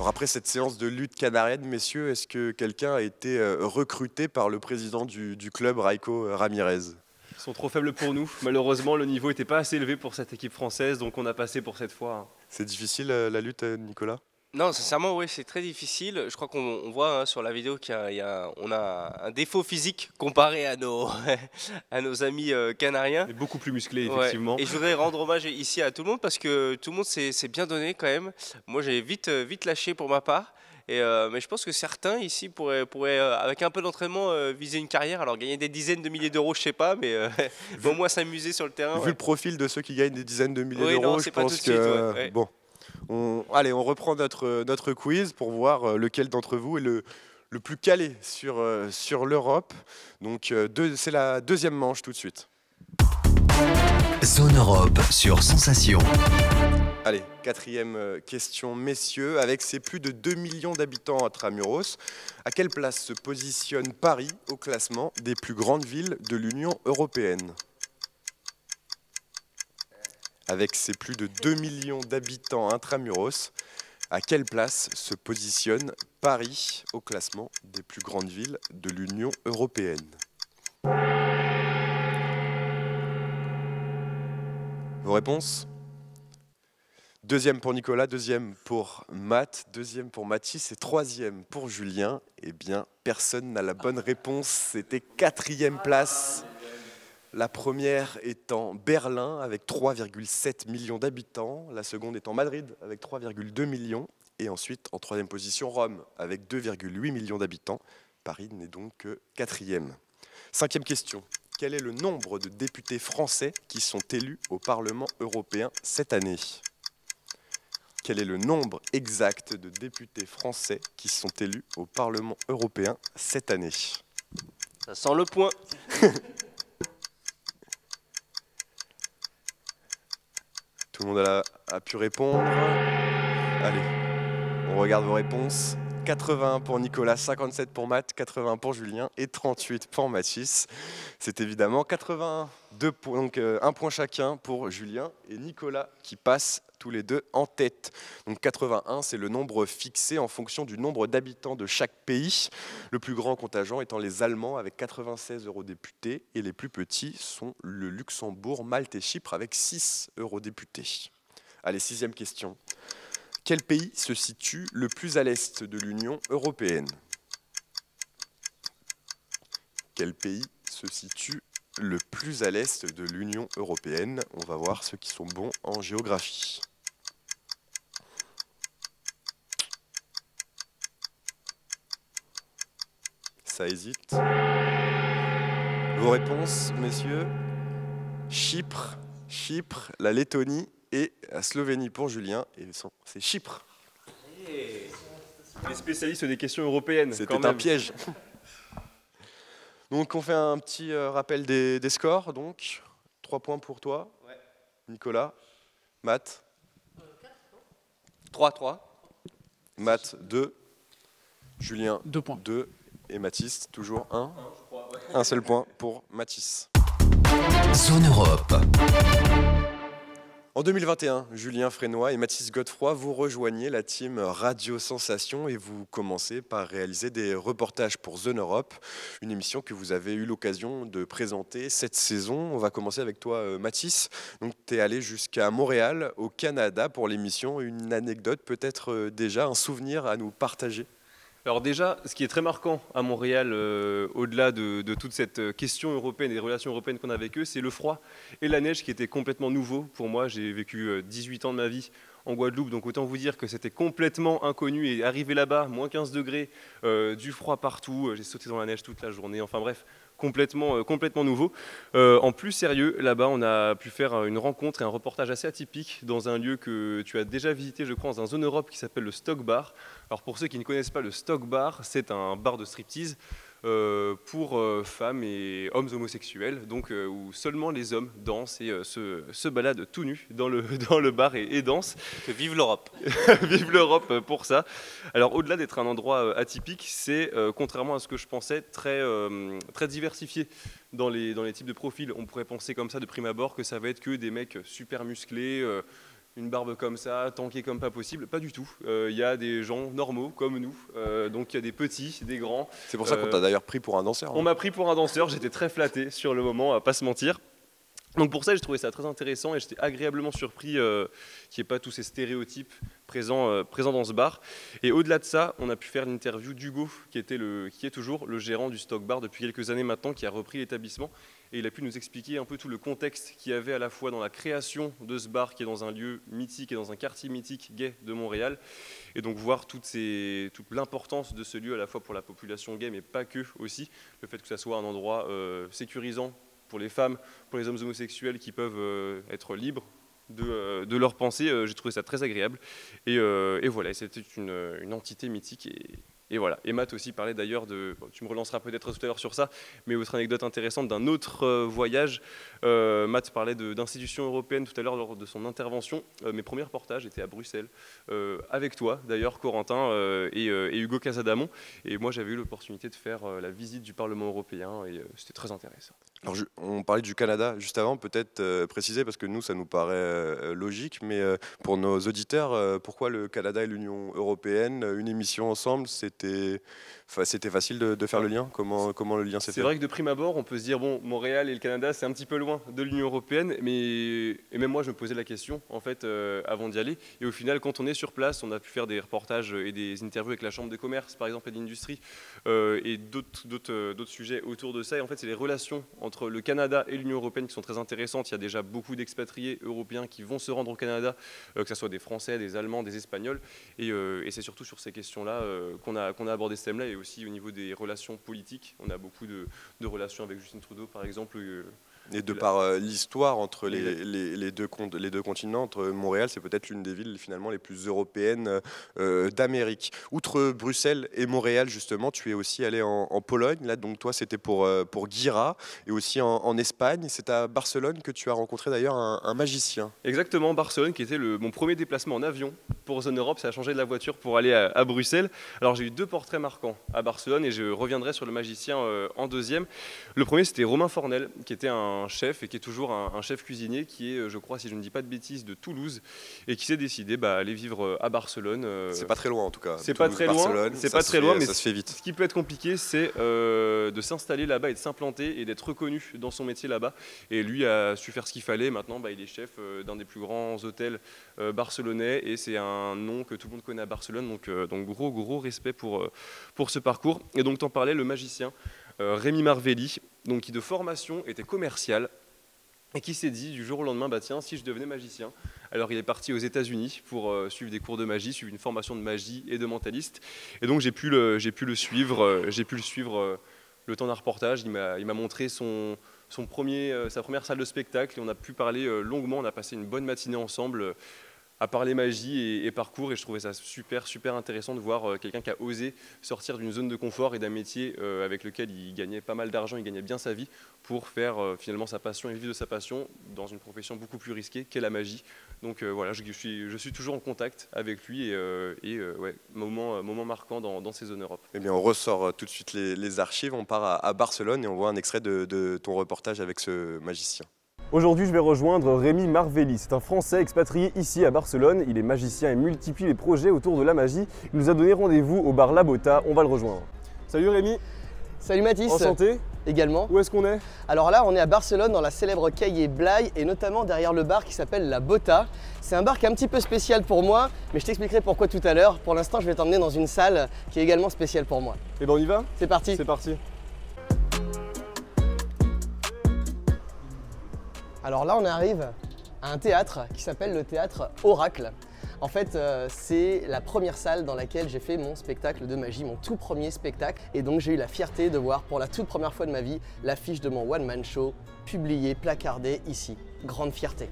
Alors après cette séance de lutte canarienne, messieurs, est-ce que quelqu'un a été recruté par le président du club, Raico Ramirez? Ils sont trop faibles pour nous. Malheureusement, le niveau n'était pas assez élevé pour cette équipe française, donc on a passé pour cette fois. C'est difficile la lutte, Nicolas? Non, sincèrement, oui, c'est très difficile. Je crois qu'on voit sur la vidéo qu'on a un défaut physique comparé à nos amis canariens. Et beaucoup plus musclés, effectivement. Ouais. Et je voudrais rendre hommage ici à tout le monde parce que tout le monde s'est bien donné quand même. Moi, j'ai vite lâché pour ma part. Mais je pense que certains ici pourraient avec un peu d'entraînement, viser une carrière. Alors gagner des dizaines de milliers d'euros, je sais pas, mais au moins s'amuser sur le terrain. Vu le profil de ceux qui gagnent des dizaines de milliers d'euros, je pense que... Bon. Allez, on reprend notre quiz pour voir lequel d'entre vous est le plus calé sur l'Europe. Donc c'est la deuxième manche tout de suite. Zone Europe sur Sensation. Allez, quatrième question, messieurs. Avec ses plus de 2 millions d'habitants intramuros, à quelle place se positionne Paris au classement des plus grandes villes de l'Union européenne ? Avec ses plus de 2 millions d'habitants intramuros, à quelle place se positionne Paris au classement des plus grandes villes de l'Union européenne? Vos réponses? Deuxième pour Nicolas, deuxième pour Matt, deuxième pour Mathis et troisième pour Julien. Eh bien, personne n'a la bonne réponse. C'était quatrième place. La première étant Berlin avec 3,7 millions d'habitants, la seconde étant Madrid avec 3,2 millions et ensuite en troisième position Rome avec 2,8 millions d'habitants. Paris n'est donc que quatrième. Cinquième question, quel est le nombre de députés français qui sont élus au Parlement européen cette année? Quel est le nombre exact de députés français qui sont élus au Parlement européen cette année? Ça sent le point. Tout le monde a pu répondre. Allez, on regarde vos réponses. 81 pour Nicolas, 57 pour Matt, 80 pour Julien et 38 pour Mathis. C'est évidemment 82 points, donc un point chacun pour Julien et Nicolas qui passent tous les deux en tête. Donc 81, c'est le nombre fixé en fonction du nombre d'habitants de chaque pays. Le plus grand contingent étant les Allemands avec 96 eurodéputés et les plus petits sont le Luxembourg, Malte et Chypre avec 6 eurodéputés. Allez, sixième question. Quel pays se situe le plus à l'est de l'Union européenne? Quel pays se situe le plus à l'est de l'Union européenne? On va voir ceux qui sont bons en géographie. Ça hésite. Vos réponses, messieurs? Chypre, la Lettonie et la Slovénie pour Julien. Et c'est Chypre. Les spécialistes des questions européennes. C'était un piège. Donc on fait un petit rappel des scores. Donc 3 points pour toi, Nicolas. Matt 3-3. Matt 2. Julien 2 points. 2. Et Mathis, toujours 1. Un seul point pour Mathis. Zone Europe. En 2021, Julien Frénois et Mathis Godefroy, vous rejoignez la team Radio Sensation et vous commencez par réaliser des reportages pour Zone Europe, une émission que vous avez eu l'occasion de présenter cette saison. On va commencer avec toi, Mathis. Donc, tu es allé jusqu'à Montréal, au Canada, pour l'émission. Une anecdote, peut-être déjà un souvenir à nous partager? Alors déjà, ce qui est très marquant à Montréal, au-delà de toute cette question européenne et des relations européennes qu'on a avec eux, c'est le froid et la neige qui était complètement nouveau pour moi. J'ai vécu 18 ans de ma vie en Guadeloupe, donc autant vous dire que c'était complètement inconnu. Et arrivé là-bas, moins 15 degrés, du froid partout, j'ai sauté dans la neige toute la journée, enfin bref, complètement nouveau. En plus sérieux, là-bas, on a pu faire une rencontre et un reportage assez atypique dans un lieu que tu as déjà visité, je crois, dans un Zone Europe qui s'appelle le Stock Bar. Alors pour ceux qui ne connaissent pas le Stock Bar, c'est un bar de striptease pour femmes et hommes homosexuels, donc où seulement les hommes dansent et se baladent tout nus dans le bar et dansent. Que vive l'Europe. Vive l'Europe pour ça. Alors au-delà d'être un endroit atypique, c'est contrairement à ce que je pensais très diversifié dans les types de profils. On pourrait penser comme ça de prime abord que ça va être que des mecs super musclés, une barbe comme ça, tankés comme pas possible. Pas du tout. Il y a des gens normaux comme nous. Donc il y a des petits, des grands. C'est pour ça qu'on t'a d'ailleurs pris pour un danseur. On m'a pris pour un danseur. J'étais très flatté sur le moment, à pas se mentir. Donc pour ça, j'ai trouvé ça très intéressant et j'étais agréablement surpris qu'il n'y ait pas tous ces stéréotypes présents dans ce bar. Et au-delà de ça, on a pu faire l'interview d'Hugo, qui est toujours le gérant du Stock Bar depuis quelques années maintenant, qui a repris l'établissement. Et il a pu nous expliquer un peu tout le contexte qu'il y avait à la fois dans la création de ce bar, qui est dans un lieu mythique et dans un quartier mythique gay de Montréal. Et donc voir toute l'importance de ce lieu à la fois pour la population gay, mais pas que aussi. Le fait que ça soit un endroit sécurisant pour les femmes, pour les hommes homosexuels qui peuvent être libres de leurs pensées, j'ai trouvé ça très agréable. Et voilà, c'était une entité mythique. Et voilà. Et Matt aussi parlait d'ailleurs tu me relanceras peut-être tout à l'heure sur ça, mais autre anecdote intéressante d'un autre voyage. Matt parlait d'institutions européennes tout à l'heure lors de son intervention. Mes premiers reportages étaient à Bruxelles, avec toi d'ailleurs, Corentin, et Hugo Casadamon. Et moi j'avais eu l'opportunité de faire la visite du Parlement européen et c'était très intéressant. Alors, on parlait du Canada juste avant, peut-être préciser, parce que nous, ça nous paraît logique, mais pour nos auditeurs, pourquoi le Canada et l'Union européenne, une émission ensemble, c'était facile de faire le lien? Comment le lien s'est fait? C'est vrai que de prime abord, on peut se dire, bon, Montréal et le Canada, c'est un petit peu loin de l'Union européenne, et même moi, je me posais la question, en fait, avant d'y aller. Et au final, quand on est sur place, on a pu faire des reportages et des interviews avec la Chambre de commerce, par exemple, et d'industrie, et d'autres sujets autour de ça. Et en fait, c'est les relations entre le Canada et l'Union européenne qui sont très intéressantes. Il y a déjà beaucoup d'expatriés européens qui vont se rendre au Canada, que ce soit des Français, des Allemands, des Espagnols. Et c'est surtout sur ces questions-là qu'on a abordé ce thème-là. Et aussi au niveau des relations politiques, on a beaucoup de relations avec Justin Trudeau, par exemple. Et de par l'histoire entre les deux continents, entre Montréal, c'est peut-être l'une des villes finalement les plus européennes d'Amérique. Outre Bruxelles et Montréal, justement, tu es aussi allé en Pologne. Là, donc toi, c'était pour Gira, et aussi en Espagne. C'est à Barcelone que tu as rencontré d'ailleurs un magicien. Exactement, Barcelone, qui était mon premier déplacement en avion pour Zone Europe. Ça a changé de la voiture pour aller à Bruxelles. Alors j'ai eu 2 portraits marquants à Barcelone, et je reviendrai sur le magicien en deuxième. Le premier, c'était Romain Fornel, qui était un chef et qui est toujours un chef cuisinier qui est, je crois, si je ne dis pas de bêtises, de Toulouse, et qui s'est décidé à aller vivre à Barcelone. C'est pas très loin en tout cas. C'est pas très loin. C'est pas très loin, mais ça se fait vite. Ce qui peut être compliqué, c'est de s'installer là-bas et de s'implanter et d'être reconnu dans son métier là-bas. Et lui a su faire ce qu'il fallait. Maintenant, il est chef d'un des plus grands hôtels barcelonais, et c'est un nom que tout le monde connaît à Barcelone. Donc gros respect pour ce parcours. Et donc t'en parlais, le magicien. Rémi Marvelli, donc qui de formation était commercial et qui s'est dit du jour au lendemain, tiens, si je devenais magicien. Alors il est parti aux États-Unis pour suivre des cours de magie, suivre une formation de magie et de mentaliste. Et donc j'ai pu le suivre le temps d'un reportage. Il m'a montré sa première salle de spectacle, et on a pu parler longuement. On a passé une bonne matinée ensemble. à parler magie et parcours, et je trouvais ça super intéressant de voir quelqu'un qui a osé sortir d'une zone de confort et d'un métier avec lequel il gagnait pas mal d'argent, il gagnait bien sa vie, pour faire finalement sa passion et vivre de sa passion dans une profession beaucoup plus risquée qu'est la magie. Donc voilà, je suis toujours en contact avec lui ouais, moment marquant dans ces zones Europe. Eh bien, on ressort tout de suite les archives, on part à Barcelone et on voit un extrait de ton reportage avec ce magicien. Aujourd'hui, je vais rejoindre Rémi Marvelli. C'est un Français expatrié ici à Barcelone. Il est magicien et multiplie les projets autour de la magie. Il nous a donné rendez-vous au bar La Bota. On va le rejoindre. Salut Rémi. Salut Mathis. Enchanté. Également. Où est-ce qu'on est? Alors là, on est à Barcelone dans la célèbre Calle Blai et notamment derrière le bar qui s'appelle La Bota. C'est un bar qui est un petit peu spécial pour moi, mais je t'expliquerai pourquoi tout à l'heure. Pour l'instant, je vais t'emmener dans une salle qui est également spéciale pour moi. Et ben on y va? C'est parti. C'est parti. Alors là, on arrive à un théâtre qui s'appelle le théâtre Oracle. En fait, c'est la première salle dans laquelle j'ai fait mon spectacle de magie, mon tout premier spectacle. Et donc, j'ai eu la fierté de voir pour la toute première fois de ma vie l'affiche de mon one-man show publiée, placardée ici. Grande fierté.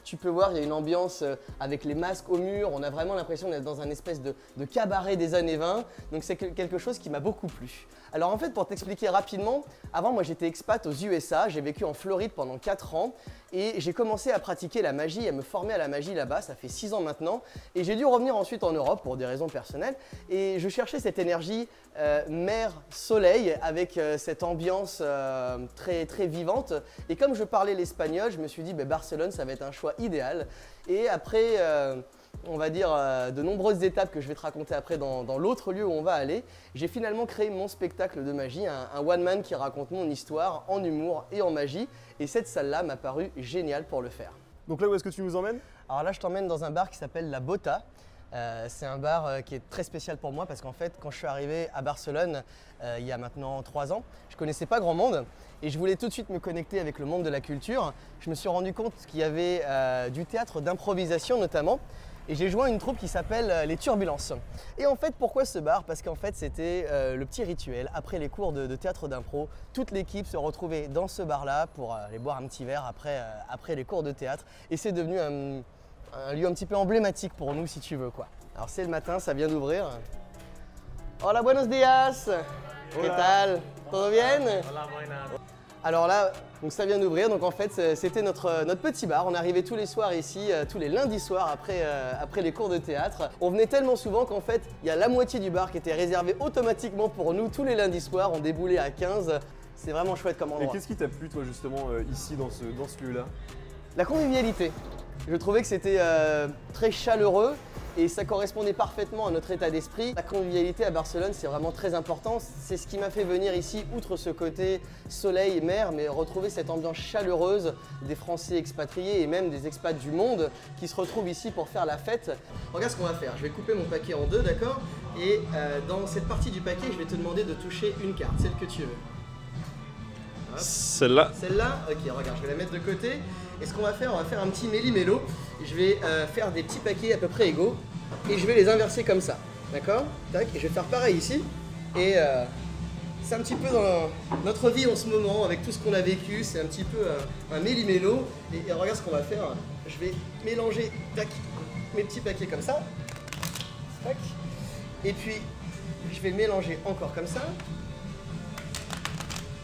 Tu peux voir, il y a une ambiance avec les masques au mur, on a vraiment l'impression d'être dans un espèce de cabaret des années 20, donc c'est quelque chose qui m'a beaucoup plu. Alors en fait, pour t'expliquer rapidement, avant moi j'étais expat aux USA, j'ai vécu en Floride pendant 4 ans et j'ai commencé à pratiquer la magie, à me former à la magie là-bas, ça fait 6 ans maintenant, et j'ai dû revenir ensuite en Europe pour des raisons personnelles, et je cherchais cette énergie mer-soleil avec cette ambiance très vivante, et comme je parlais l'espagnol, je me suis dit Barcelone ça va être un choix idéal, et après on va dire de nombreuses étapes que je vais te raconter après dans l'autre lieu où on va aller, j'ai finalement créé mon spectacle de magie, un one-man qui raconte mon histoire en humour et en magie, et cette salle-là m'a paru géniale pour le faire. Donc là, où est-ce que tu nous emmènes? Alors là, je t'emmène dans un bar qui s'appelle La Bota. C'est un bar qui est très spécial pour moi parce qu'en fait, quand je suis arrivé à Barcelone il y a maintenant 3 ans, je ne connaissais pas grand monde et je voulais tout de suite me connecter avec le monde de la culture. Je me suis rendu compte qu'il y avait du théâtre d'improvisation notamment, et j'ai joint une troupe qui s'appelle Les Turbulences. Et en fait, pourquoi ce bar? Parce qu'en fait, c'était le petit rituel. Après les cours de théâtre d'impro, toute l'équipe se retrouvait dans ce bar-là pour aller boire un petit verre après les cours de théâtre. Et c'est devenu un lieu un petit peu emblématique pour nous, si tu veux, quoi. Alors c'est le matin, ça vient d'ouvrir. Hola, buenos días. ¿Qué tal? ¿Todo bien? Hola, buenas. Alors là, donc ça vient d'ouvrir, donc en fait c'était notre petit bar. On arrivait tous les soirs ici, tous les lundis soirs après les cours de théâtre. On venait tellement souvent qu'en fait il y a la moitié du bar qui était réservé automatiquement pour nous tous les lundis soirs. On déboulait à 15. C'est vraiment chouette comme endroit. Et qu'est-ce qui t'a plu toi justement ici dans ce lieu-là? La convivialité. Je trouvais que c'était très chaleureux et ça correspondait parfaitement à notre état d'esprit. La convivialité à Barcelone, c'est vraiment très important. C'est ce qui m'a fait venir ici, outre ce côté soleil et mer, mais retrouver cette ambiance chaleureuse des Français expatriés et même des expats du monde qui se retrouvent ici pour faire la fête. Regarde ce qu'on va faire. Je vais couper mon paquet en deux, d'accord? Et dans cette partie du paquet, je vais te demander de toucher une carte, celle que tu veux. Celle-là. Celle-là? Ok, regarde, je vais la mettre de côté. Et ce qu'on va faire, on va faire un petit méli-mélo. Je vais faire des petits paquets à peu près égaux et je vais les inverser comme ça. D'accord? Tac, et je vais faire pareil ici. Et c'est un petit peu dans notre vie en ce moment, avec tout ce qu'on a vécu, c'est un petit peu un méli-mélo. Et regarde ce qu'on va faire. Je vais mélanger tac, mes petits paquets comme ça. Tac. Et puis, je vais mélanger encore comme ça.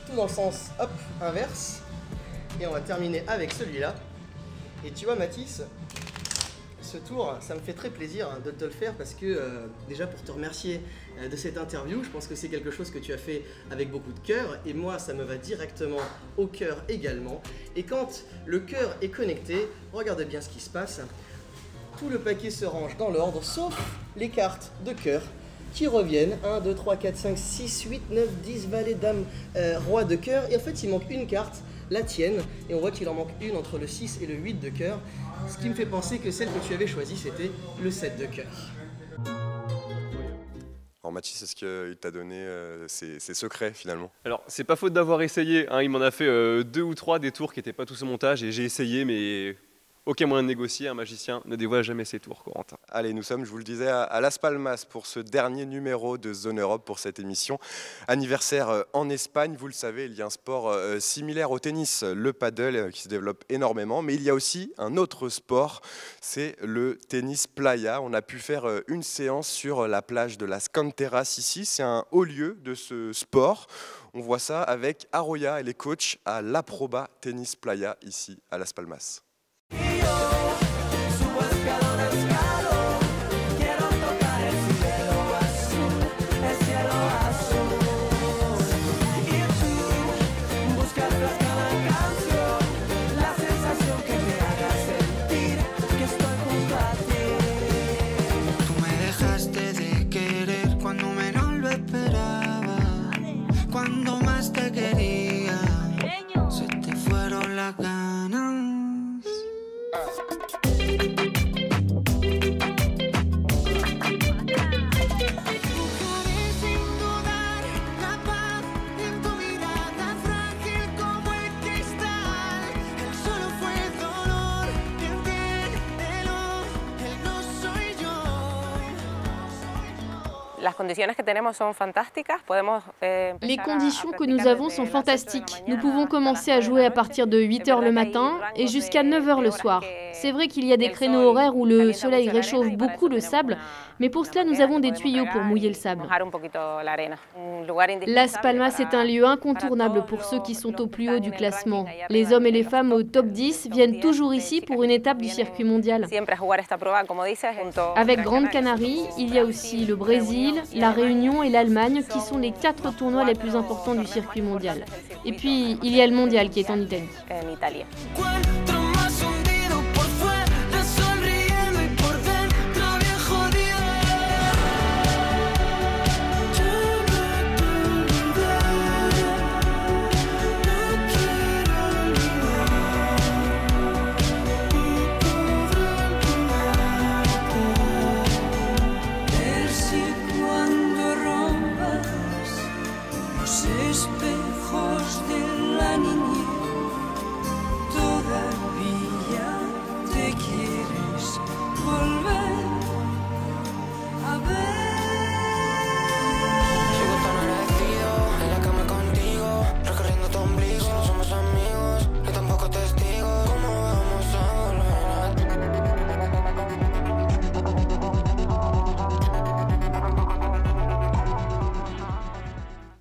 Tout dans le sens, hop, inverse. Et on va terminer avec celui-là. Et tu vois Mathis, ce tour, ça me fait très plaisir de te le faire parce que déjà pour te remercier de cette interview, je pense que c'est quelque chose que tu as fait avec beaucoup de cœur et moi ça me va directement au cœur également. Et quand le cœur est connecté, regarde bien ce qui se passe. Tout le paquet se range dans l'ordre sauf les cartes de cœur qui reviennent. 1, 2, 3, 4, 5, 6, 8, 9, 10, valet, dame, roi de cœur. Et en fait il manque une carte, la tienne, et on voit qu'il en manque une entre le 6 et le 8 de cœur, ce qui me fait penser que celle que tu avais choisie, c'était le 7 de cœur. Alors Mathis, est-ce qu'il t'a donné ses secrets finalement? Alors, c'est pas faute d'avoir essayé, hein, il m'en a fait 2 ou 3 des tours qui n'étaient pas tous au montage, et j'ai essayé, mais aucun moyen de négocier, un magicien ne dévoile jamais ses tours, Corentin. Allez, nous sommes, je vous le disais, à Las Palmas pour ce dernier numéro de Zone Europe pour cette émission. Anniversaire en Espagne, vous le savez, il y a un sport similaire au tennis, le paddle, qui se développe énormément. Mais il y a aussi un autre sport, c'est le tennis playa. On a pu faire une séance sur la plage de Las Canteras ici. C'est un haut lieu de ce sport. On voit ça avec Aroya, elle est coach à l'Aproba Tennis Playa ici à Las Palmas. Les conditions que nous avons sont fantastiques. Nous pouvons commencer à jouer à partir de 8 h le matin et jusqu'à 9 h le soir. C'est vrai qu'il y a des créneaux horaires où le soleil réchauffe beaucoup le sable, mais pour cela nous avons des tuyaux pour mouiller le sable. Las Palmas est un lieu incontournable pour ceux qui sont au plus haut du classement. Les hommes et les femmes au top 10 viennent toujours ici pour une étape du circuit mondial. Avec Grande Canarie, il y a aussi le Brésil, la Réunion et l'Allemagne qui sont les 4 tournois les plus importants du circuit mondial. Et puis, il y a le mondial qui est en Italie.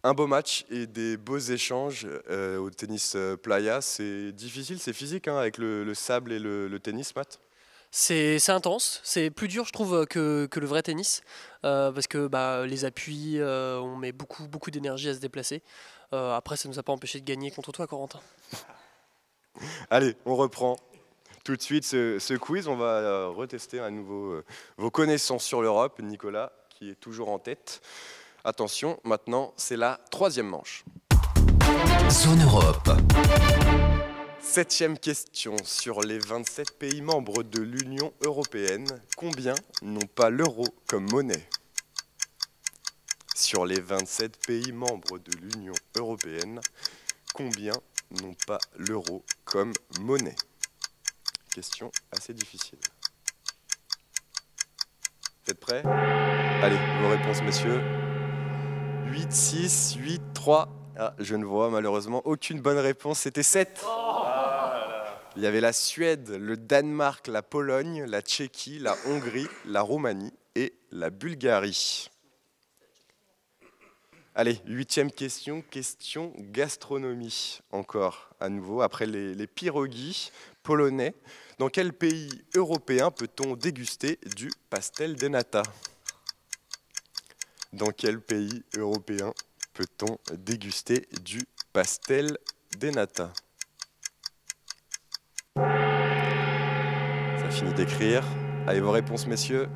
Un beau match et des beaux échanges au tennis playa. C'est difficile, c'est physique avec le sable et le tennis, Matt. C'est intense, c'est plus dur je trouve que le vrai tennis parce que les appuis, on met beaucoup d'énergie à se déplacer. Après ça ne nous a pas empêché de gagner contre toi, Corentin. Allez, on reprend tout de suite ce quiz. On va retester à nouveau vos connaissances sur l'Europe. Nicolas qui est toujours en tête. Attention, maintenant c'est la 3e manche. Zone Europe. 7e question. Sur les 27 pays membres de l'Union européenne, combien n'ont pas l'euro comme monnaie? Sur les 27 pays membres de l'Union européenne, combien n'ont pas l'euro comme monnaie? Question assez difficile. Vous êtes prêts? Allez, vos réponses, messieurs. 8, 6, 8, 3. Ah, je ne vois malheureusement aucune bonne réponse. C'était 7. Il y avait la Suède, le Danemark, la Pologne, la Tchéquie, la Hongrie, la Roumanie et la Bulgarie. Allez, 8e question, question gastronomie. Encore à nouveau, après les pierogies polonais. Dans quel pays européen peut-on déguster du pastel de nata? Dans quel pays européen peut-on déguster du pastel de nata? Ça finit d'écrire. Allez, vos réponses, messieurs.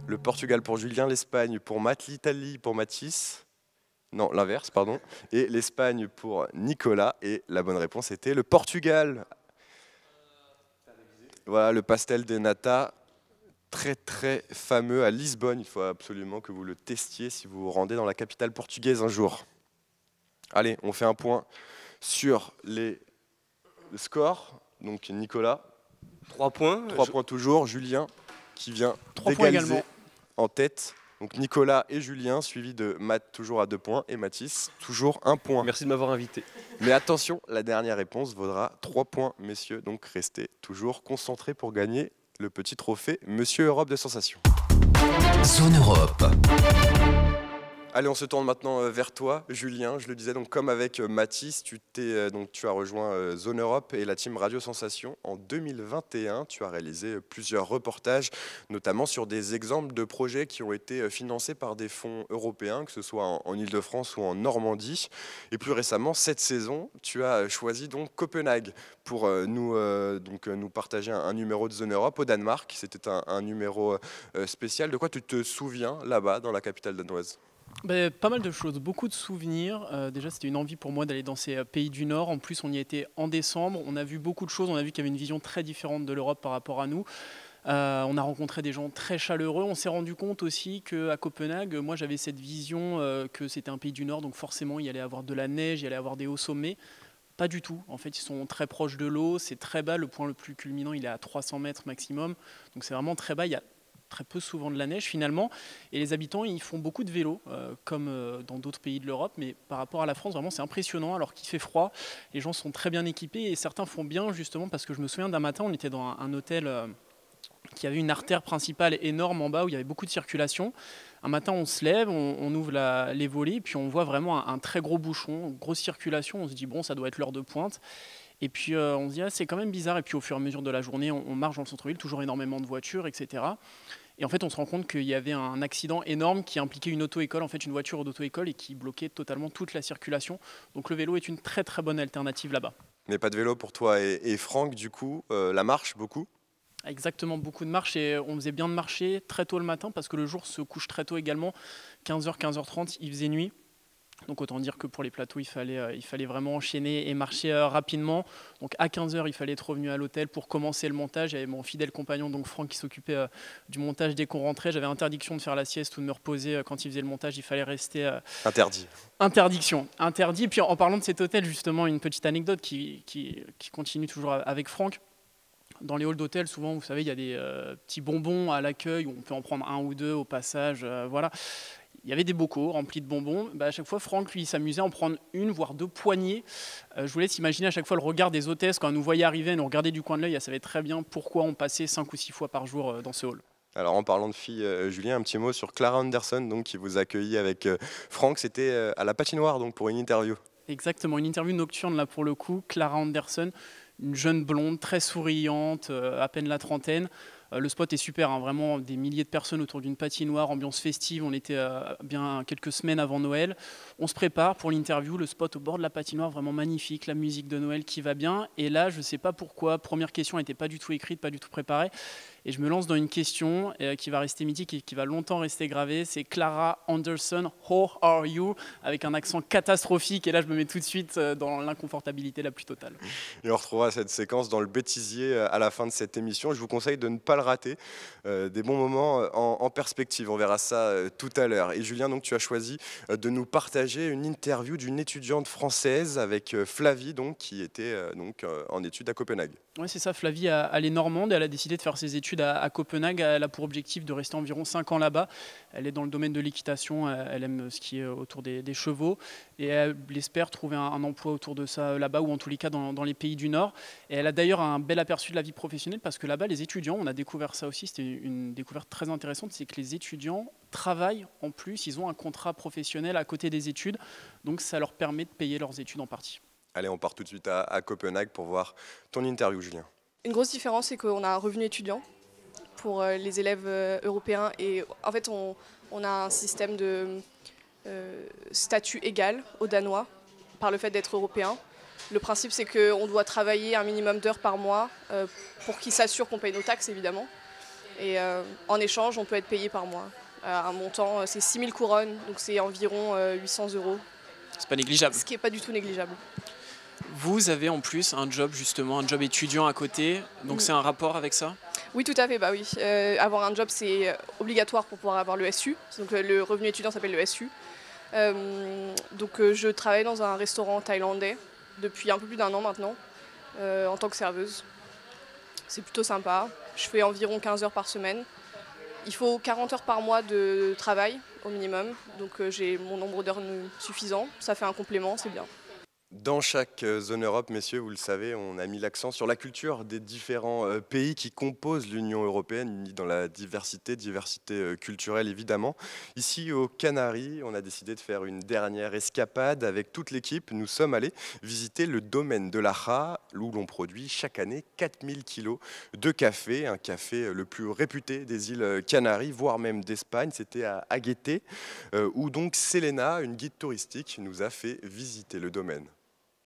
Le Portugal pour Julien, l'Espagne pour Matt, l'Italie pour Mathis. Non, l'inverse, pardon. Et l'Espagne pour Nicolas. Et la bonne réponse était le Portugal. Voilà, le pastel de nata. Très très fameux à Lisbonne. Il faut absolument que vous le testiez si vous vous rendez dans la capitale portugaise un jour. Allez, on fait un point sur les scores. Donc Nicolas, 3 points. 3 points toujours. Julien qui vient 3 points d'égaliser également. en tête. Donc Nicolas et Julien, suivi de Matt toujours à 2 points et Mathis toujours 1 point. Merci de m'avoir invité. Mais attention, la dernière réponse vaudra 3 points, messieurs. Donc restez toujours concentrés pour gagner le petit trophée Monsieur Europe de Sensation. Zone Europe. Allez, on se tourne maintenant vers toi, Julien. Je le disais, donc comme avec Mathis, tu as rejoint Zone Europe et la team Radio Sensation en 2021. Tu as réalisé plusieurs reportages, notamment sur des exemples de projets qui ont été financés par des fonds européens, que ce soit en Île-de-France ou en Normandie. Et plus récemment, cette saison, tu as choisi donc Copenhague pour nous partager un numéro de Zone Europe au Danemark. C'était un numéro spécial. De quoi tu te souviens là-bas, dans la capitale danoise ? Pas mal de choses, beaucoup de souvenirs. Déjà, c'était une envie pour moi d'aller dans ces pays du Nord. En plus, on y était en décembre. On a vu beaucoup de choses. On a vu qu'il y avait une vision très différente de l'Europe par rapport à nous. On a rencontré des gens très chaleureux. On s'est rendu compte aussi qu'à Copenhague, moi, j'avais cette vision que c'était un pays du Nord. Donc forcément, il y allait avoir de la neige, il y allait avoir des hauts sommets. Pas du tout. En fait, ils sont très proches de l'eau. C'est très bas. Le point le plus culminant, il est à 300 mètres maximum. Donc c'est vraiment très bas. Il y a très peu souvent de la neige finalement, et les habitants ils font beaucoup de vélo comme dans d'autres pays de l'Europe, mais par rapport à la France vraiment c'est impressionnant alors qu'il fait froid, les gens sont très bien équipés et certains font bien justement parce que je me souviens d'un matin on était dans un hôtel qui avait une artère principale énorme en bas où il y avait beaucoup de circulation. Un matin on se lève, on ouvre les volets et puis on voit vraiment un très gros bouchon, une grosse circulation, on se dit bon ça doit être l'heure de pointe. Et puis on se dit c'est quand même bizarre et puis au fur et à mesure de la journée on marche dans le centre-ville, toujours énormément de voitures, etc. Et en fait, on se rend compte qu'il y avait un accident énorme qui impliquait une auto-école, en fait une voiture d'auto-école et qui bloquait totalement toute la circulation. Donc le vélo est une très très bonne alternative là-bas. Mais pas de vélo pour toi et Franck, du coup, la marche beaucoup ? Exactement, beaucoup de marche et on faisait bien de marcher très tôt le matin parce que le jour se couche très tôt également. 15h, 15h30, il faisait nuit. Donc autant dire que pour les plateaux, il fallait vraiment enchaîner et marcher rapidement. Donc à 15h, il fallait être revenu à l'hôtel pour commencer le montage. Il y avait mon fidèle compagnon, donc Franck, qui s'occupait du montage dès qu'on rentrait. J'avais interdiction de faire la sieste ou de me reposer quand il faisait le montage. Il fallait rester... Interdit. Interdiction. Interdit. Puis en parlant de cet hôtel, justement, une petite anecdote qui continue toujours avec Franck. Dans les halls d'hôtel, souvent, vous savez, il y a des petits bonbons à l'accueil où on peut en prendre un ou deux au passage. Voilà. Il y avait des bocaux remplis de bonbons. À chaque fois, Franck, lui, s'amusait à en prendre une, voire 2 poignées. Je vous laisse imaginer à chaque fois le regard des hôtesses quand elles nous voyaient arriver, elles nous regardaient du coin de l'œil. Elles savaient très bien pourquoi on passait 5 ou 6 fois par jour dans ce hall. Alors en parlant de filles, Julien, un petit mot sur Clara Anderson, donc, qui vous accueillit avec Franck. C'était à la patinoire donc, pour une interview. Exactement, une interview nocturne là pour le coup. Clara Anderson, une jeune blonde, très souriante, à peine la trentaine. Le spot est super, hein, vraiment des milliers de personnes autour d'une patinoire, ambiance festive. On était bien quelques semaines avant Noël. On se prépare pour l'interview, le spot au bord de la patinoire, vraiment magnifique, la musique de Noël qui va bien. Et là, je ne sais pas pourquoi, première question n'était pas du tout écrite, pas du tout préparée. Et je me lance dans une question qui va rester mythique et qui va longtemps rester gravée. C'est Clara Anderson, how are you? Avec un accent catastrophique. Et là, je me mets tout de suite dans l'inconfortabilité la plus totale. Et on retrouvera cette séquence dans le bêtisier à la fin de cette émission. Je vous conseille de ne pas le rater. Des bons moments en perspective. On verra ça tout à l'heure. Et Julien, donc, tu as choisi de nous partager une interview d'une étudiante française avec Flavie, donc, qui était en études à Copenhague. Oui, c'est ça. Flavie, elle est normande. Elle a décidé de faire ses études à Copenhague. Elle a pour objectif de rester environ 5 ans là-bas. Elle est dans le domaine de l'équitation. Elle aime ce qui est autour des chevaux. Et elle espère trouver un emploi autour de ça là-bas, ou en tous les cas dans les pays du Nord. Et elle a d'ailleurs un bel aperçu de la vie professionnelle parce que là-bas, les étudiants, on a découvert ça aussi, c'était une découverte très intéressante, c'est que les étudiants travaillent en plus. Ils ont un contrat professionnel à côté des études. Donc ça leur permet de payer leurs études en partie. Allez, on part tout de suite à Copenhague pour voir ton interview, Julien. Une grosse différence, c'est qu'on a un revenu étudiant pour les élèves européens. Et en fait, on a un système de statut égal aux Danois par le fait d'être européen. Le principe, c'est qu'on doit travailler un minimum d'heures par mois pour qu'ils s'assurent qu'on paye nos taxes, évidemment. Et en échange, on peut être payé par mois. Un montant, c'est 6 000 couronnes, donc c'est environ 800 €. C'est pas négligeable. Ce qui n'est pas du tout négligeable. Vous avez en plus un job justement, un job étudiant à côté, donc c'est un rapport avec ça? Oui, tout à fait, bah oui. Avoir un job, c'est obligatoire pour pouvoir avoir le SU. Donc le revenu étudiant s'appelle le SU. Donc je travaille dans un restaurant thaïlandais depuis un peu plus d'1 an maintenant, en tant que serveuse. c'est plutôt sympa. Je fais environ 15 heures par semaine. Il faut 40 heures par mois de travail au minimum, donc j'ai mon nombre d'heures suffisant. Ça fait un complément, c'est bien. Dans chaque zone Europe, messieurs, vous le savez, on a mis l'accent sur la culture des différents pays qui composent l'Union européenne, unis dans la diversité culturelle évidemment. Ici aux Canaries, on a décidé de faire une dernière escapade avec toute l'équipe. Nous sommes allés visiter le domaine de l'Aja, où l'on produit chaque année 4000 kilos de café, un café le plus réputé des îles Canaries, voire même d'Espagne. C'était à Aguete, où donc Selena, une guide touristique, nous a fait visiter le domaine.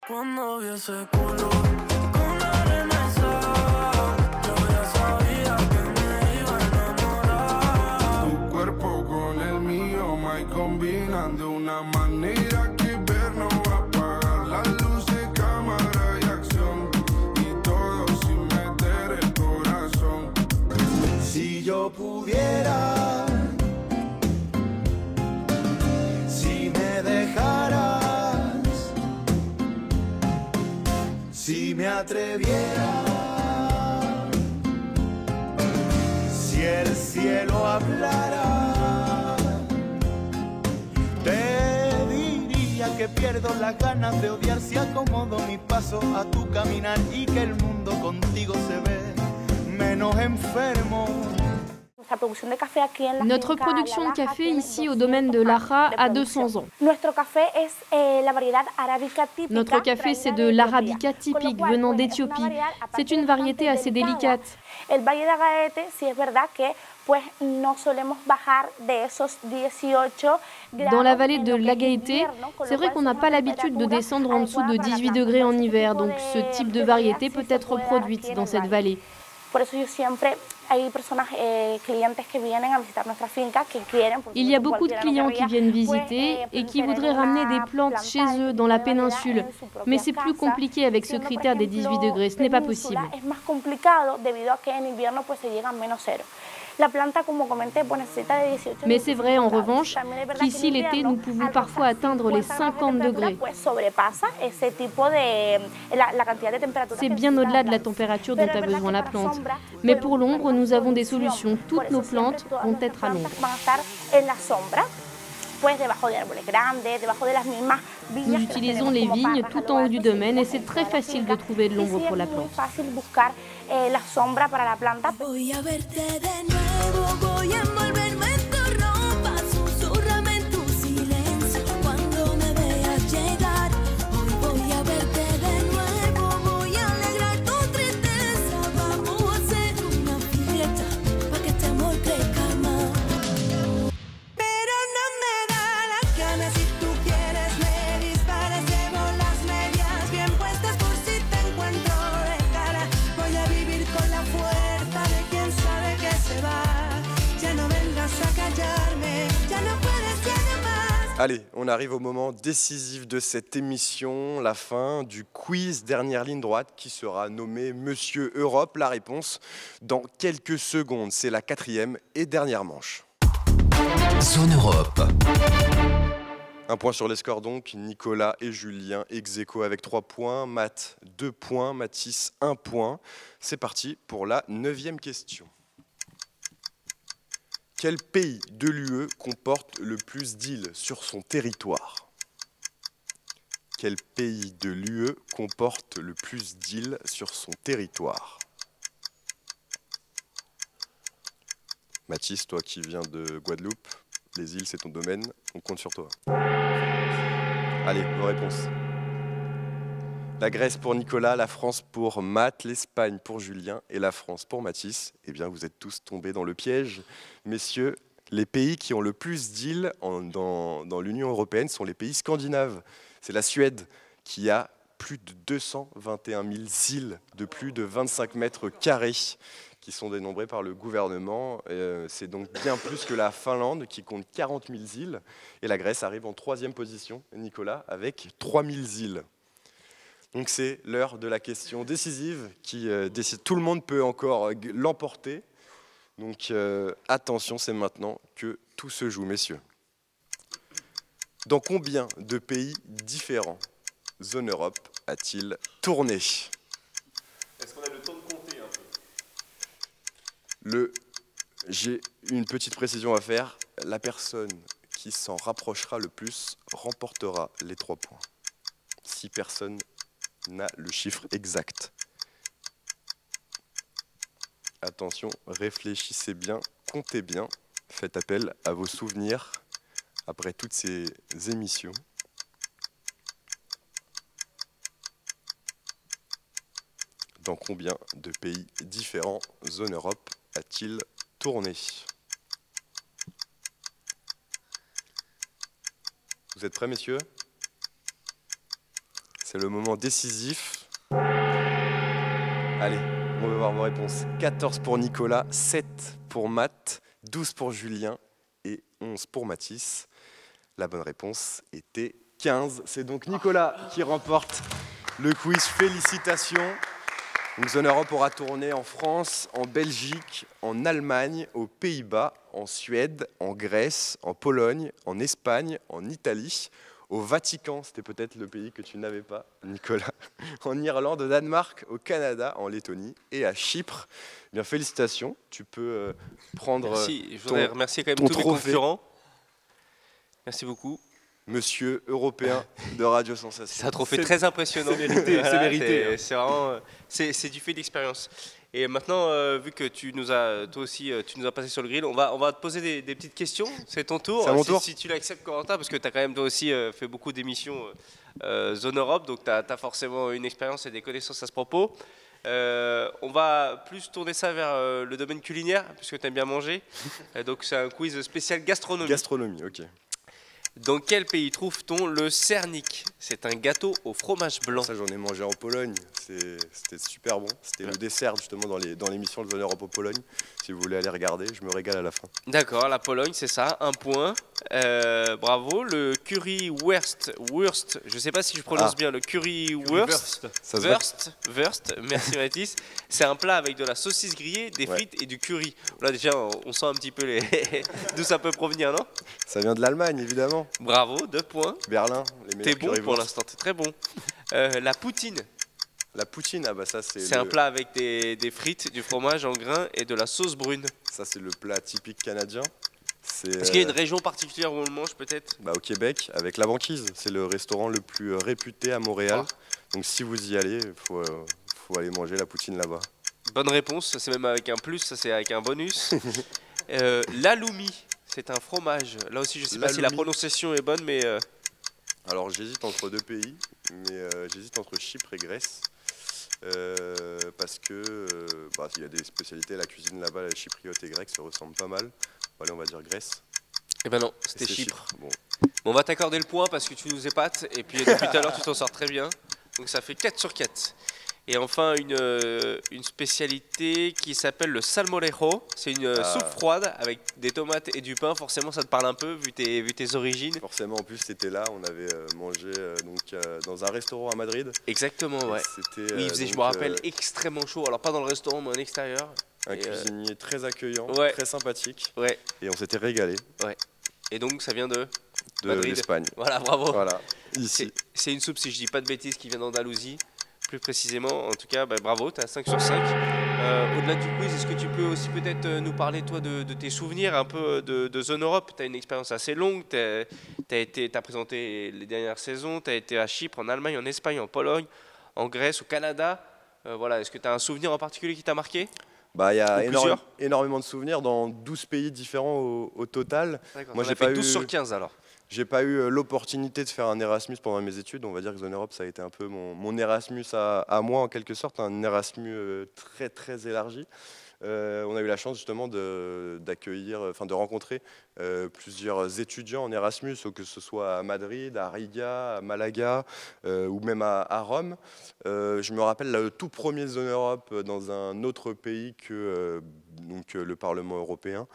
Cuando vi ese culo con arena y sal, yo ya sabía que me iba a enamorar. Tu cuerpo con el mío, me combinan de una manera que ver no va a apagar las luces, cámara y acción, y todo sin meter el corazón. Si yo pudiera, si me dejara, si me atreviera, si el cielo hablara, te diría que pierdo las ganas de odiar si acomodo mi paso a tu caminar y que el mundo contigo se ve menos enfermo. Notre production de café ici au domaine de l'Aja a 200 ans. Notre café, c'est de l'arabica typique venant d'Éthiopie. C'est une variété assez délicate. Dans la vallée de l'Agaete, c'est vrai qu'on n'a pas l'habitude de descendre en dessous de 18 degrés en hiver, donc ce type de variété peut être produite dans cette vallée. Il y a beaucoup de clients qui viennent visiter et qui voudraient ramener des plantes chez eux dans la péninsule. Mais c'est plus compliqué avec ce critère des 18 degrés, ce n'est pas possible. Mais c'est vrai en revanche qu'ici l'été nous pouvons parfois atteindre les 50 degrés. C'est bien au-delà de la température dont a besoin la plante. Mais pour l'ombre, nous avons des solutions. Toutes nos plantes vont être à l'ombre. Nous utilisons les vignes tout en haut du domaine et c'est très facile de trouver de l'ombre pour la plante. Allez, on arrive au moment décisif de cette émission, la fin du quiz dernière ligne droite qui sera nommé Monsieur Europe. La réponse dans quelques secondes. C'est la 4e et dernière manche. Zone Europe. Un point sur les scores donc, Nicolas et Julien ex aequo avec 3 points, Matt 2 points, Mathis 1 point. C'est parti pour la 9e question. Quel pays de l'UE comporte le plus d'îles sur son territoire? Quel pays de l'UE comporte le plus d'îles sur son territoire? Mathis, toi qui viens de Guadeloupe, les îles c'est ton domaine, on compte sur toi. Allez, vos réponses. La Grèce pour Nicolas, la France pour Matt, l'Espagne pour Julien et la France pour Mathis. Eh bien, vous êtes tous tombés dans le piège. Messieurs, les pays qui ont le plus d'îles dans l'Union européenne sont les pays scandinaves. C'est la Suède qui a plus de 221 000 îles de plus de 25 mètres carrés qui sont dénombrées par le gouvernement. C'est donc bien plus que la Finlande qui compte 40 000 îles. Et la Grèce arrive en 3e position, Nicolas, avec 3 000 îles. Donc c'est l'heure de la question décisive qui décide. Tout le monde peut encore l'emporter. Donc attention, c'est maintenant que tout se joue, messieurs. Dans combien de pays différents Zone Europe a-t-il tourné? Est-ce qu'on a le temps de compter un peu? J'ai une petite précision à faire. La personne qui s'en rapprochera le plus remportera les 3 points. Si personne n'a le chiffre exact. Attention, réfléchissez bien, comptez bien, faites appel à vos souvenirs après toutes ces émissions. Dans combien de pays différents Zone Europe a-t-il tourné? Vous êtes prêts, messieurs? C'est le moment décisif. Allez, on va voir vos réponses. 14 pour Nicolas, 7 pour Matt, 12 pour Julien et 11 pour Mathis. La bonne réponse était 15. C'est donc Nicolas qui remporte le quiz. Félicitations. Donc Zone Europe aura tourné en France, en Belgique, en Allemagne, aux Pays-Bas, en Suède, en Grèce, en Pologne, en Espagne, en Italie, au Vatican, c'était peut-être le pays que tu n'avais pas, Nicolas, en Irlande, au Danemark, au Canada, en Lettonie et à Chypre. Eh bien, félicitations, tu peux prendre Merci. Je voudrais remercier quand même tous mes concurrents. Merci beaucoup. Monsieur européen de Radio Sensation. C'est un trophée très impressionnant. C'est mérité, voilà, c'est mérité. C'est vraiment, c'est du fait d'expérience. Et maintenant, vu que tu nous as, toi aussi, tu nous as passé sur le grill, on va te poser des petites questions. C'est ton tour. C'est à mon tour. Si tu l'acceptes, Corentin, parce que tu as quand même toi aussi fait beaucoup d'émissions Zone Europe, donc tu as forcément une expérience et des connaissances à ce propos. On va plus tourner ça vers le domaine culinaire, puisque tu aimes bien manger. Donc c'est un quiz spécial gastronomie. Gastronomie, ok. Dans quel pays trouve-t-on le sernik? C'est un gâteau au fromage blanc. Ça, j'en ai mangé en Pologne. C'était super bon. C'était le dessert, justement, dans l'émission de Zone Europe en Pologne. Si vous voulez aller regarder, je me régale à la fin. D'accord, la Pologne, c'est ça, 1 point. Bravo. Le currywurst, je ne sais pas si je prononce bien, le currywurst. Wurst, merci Mathis. C'est un plat avec de la saucisse grillée, des frites et du curry. Là, déjà, on sent un petit peu d'où ça peut provenir, non? Ça vient de l'Allemagne, évidemment. Bravo, 2 points. Berlin, les meilleurs. T'es bon pour l'instant, t'es très bon. La poutine. La poutine, ah bah ça c'est... C'est un plat avec des frites, du fromage en grains et de la sauce brune. Ça c'est le plat typique canadien. Est-ce qu'il y a une région particulière où on le mange peut-être? Au Québec, avec La Banquise. C'est le restaurant le plus réputé à Montréal. Donc si vous y allez, il faut aller manger la poutine là-bas. Bonne réponse, ça c'est même avec un plus, ça c'est avec un bonus. L'aloumi, c'est un fromage. Là aussi je ne sais pas si la prononciation est bonne, mais... Alors j'hésite entre 2 pays, mais j'hésite entre Chypre et Grèce. Parce que il y a des spécialités, la cuisine là-bas, la chypriote et grecque se ressemblent pas mal. Allez, on va dire Grèce. Eh ben non, c'était Chypre. Bon, on va t'accorder le point parce que tu nous épates et puis depuis tout à l'heure tu t'en sors très bien. Donc ça fait 4 sur 4. Et enfin une spécialité qui s'appelle le salmorejo. C'est une soupe froide avec des tomates et du pain. Forcément ça te parle un peu vu tes origines. Forcément, en plus c'était là, on avait mangé dans un restaurant à Madrid. Exactement, ouais. Oui, il faisait, je me rappelle, extrêmement chaud. Alors pas dans le restaurant mais en extérieur. Un cuisinier très accueillant, très sympathique. Ouais. Et on s'était régalé. Ouais. Et donc ça vient de l'Espagne. Voilà, bravo. Voilà, ici. C'est une soupe, si je dis pas de bêtises, qui vient d'Andalousie. Plus précisément, en tout cas, bravo, tu as 5 sur 5. Au-delà du quiz, est-ce que tu peux aussi peut-être nous parler, toi, de tes souvenirs un peu de Zone Europe? Tu as une expérience assez longue, tu as présenté les dernières saisons, tu as été à Chypre, en Allemagne, en Espagne, en Pologne, en Grèce, au Canada. Voilà, est-ce que tu as un souvenir en particulier qui t'a marqué? Il y a énormément de souvenirs dans 12 pays différents au total. Moi, j'ai fait 12 sur 15 alors. J'ai pas eu l'opportunité de faire un Erasmus pendant mes études. On va dire que Zone Europe, ça a été un peu mon Erasmus à moi, en quelque sorte, un Erasmus très, très élargi. On a eu la chance justement de rencontrer plusieurs étudiants en Erasmus, que ce soit à Madrid, à Riga, à Malaga ou même à Rome. Je me rappelle le tout premier Zone Europe dans un autre pays que le Parlement européen.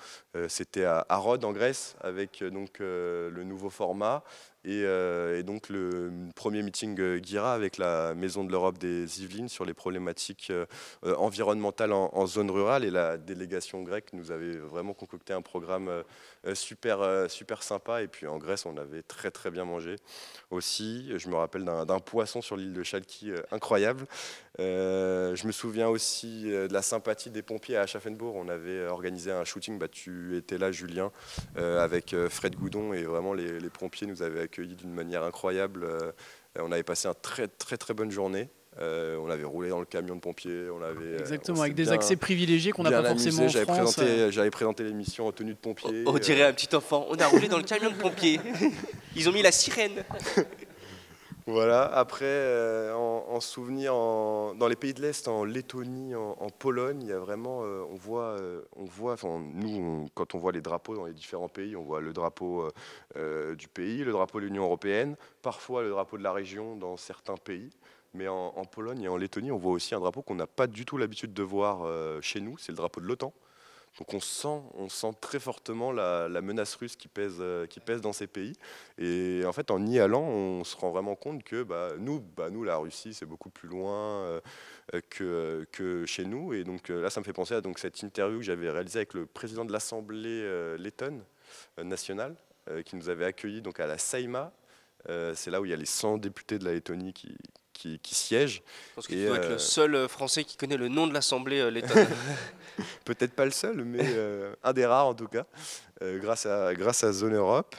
C'était à Rhodes en Grèce avec le nouveau format. Et donc le premier meeting Guira avec la Maison de l'Europe des Yvelines sur les problématiques environnementales en zone rurale, et la délégation grecque nous avait vraiment concocté un programme super sympa. Et puis en Grèce, on avait très bien mangé aussi. Je me rappelle d'un poisson sur l'île de Chalki incroyable. Je me souviens aussi de la sympathie des pompiers à Aschaffenbourg. On avait organisé un shooting, tu étais là Julien, avec Fred Goudon, et vraiment les pompiers nous avaient accueillis d'une manière incroyable. On avait passé une très bonne journée. On avait roulé dans le camion de pompiers. Exactement, avec des accès privilégiés qu'on n'a pas forcément en France. J'avais présenté l'émission en tenue de pompier. On dirait un petit enfant. On a roulé dans le camion de pompiers. Ils ont mis la sirène. Voilà, après, en souvenir, dans les pays de l'Est, en Lettonie, en Pologne, il y a vraiment, nous, quand on voit les drapeaux dans les différents pays, on voit le drapeau du pays, le drapeau de l'Union européenne, parfois le drapeau de la région dans certains pays. Mais en Pologne et en Lettonie, on voit aussi un drapeau qu'on n'a pas du tout l'habitude de voir chez nous, c'est le drapeau de l'OTAN. Donc on sent très fortement la menace russe qui pèse dans ces pays. Et en fait, en y allant, on se rend vraiment compte que nous, la Russie, c'est beaucoup plus loin que chez nous. Et donc là, ça me fait penser à cette interview que j'avais réalisée avec le président de l'Assemblée lettonne nationale, qui nous avait accueillis à la Saeima. C'est là où il y a les 100 députés de la Lettonie qui siègent. Je pense que tu dois être le seul Français qui connaît le nom de l'Assemblée lettonne. Peut-être pas le seul, mais un des rares en tout cas, grâce à Zone Europe.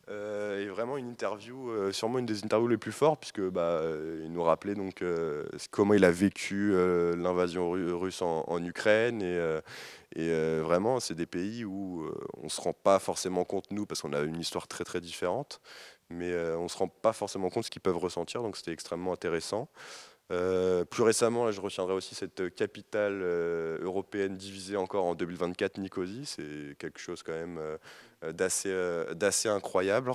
Et vraiment une interview, sûrement une des interviews les plus fortes, puisque il nous rappelait comment il a vécu l'invasion russe en Ukraine. Et vraiment, c'est des pays où on ne se rend pas forcément compte, nous, parce qu'on a une histoire très différente, mais on ne se rend pas forcément compte de ce qu'ils peuvent ressentir, donc c'était extrêmement intéressant. Plus récemment, là, je retiendrai aussi cette capitale européenne divisée encore en 2024, Nicosie. C'est quelque chose quand même d'assez incroyable.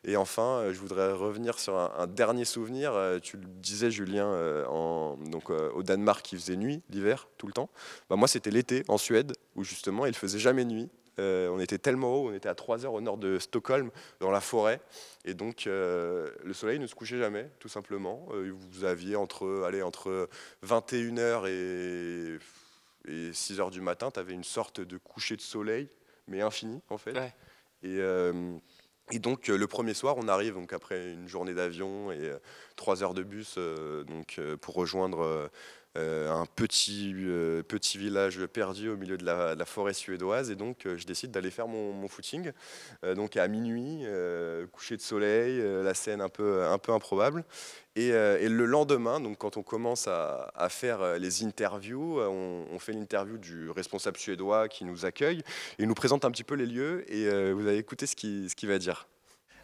Et enfin, je voudrais revenir sur un dernier souvenir. Tu le disais, Julien, au Danemark, il faisait nuit l'hiver, tout le temps. Moi, c'était l'été en Suède, où justement, il ne faisait jamais nuit. On était tellement haut, on était à 3 heures au nord de Stockholm, dans la forêt. Et donc, le soleil ne se couchait jamais, tout simplement. Vous aviez entre 21h et 6h du matin, tu avais une sorte de coucher de soleil, mais infini, en fait. Ouais. Et donc, le premier soir, on arrive après une journée d'avion et 3 heures de bus pour rejoindre un petit village perdu au milieu de la forêt suédoise. Et donc, je décide d'aller faire mon footing. Donc, à minuit, coucher de soleil, la scène un peu improbable. Et le lendemain, quand on commence à faire les interviews, on fait l'interview du responsable suédois qui nous accueille. Il nous présente un petit peu les lieux et vous allez écouter ce qu'il va dire.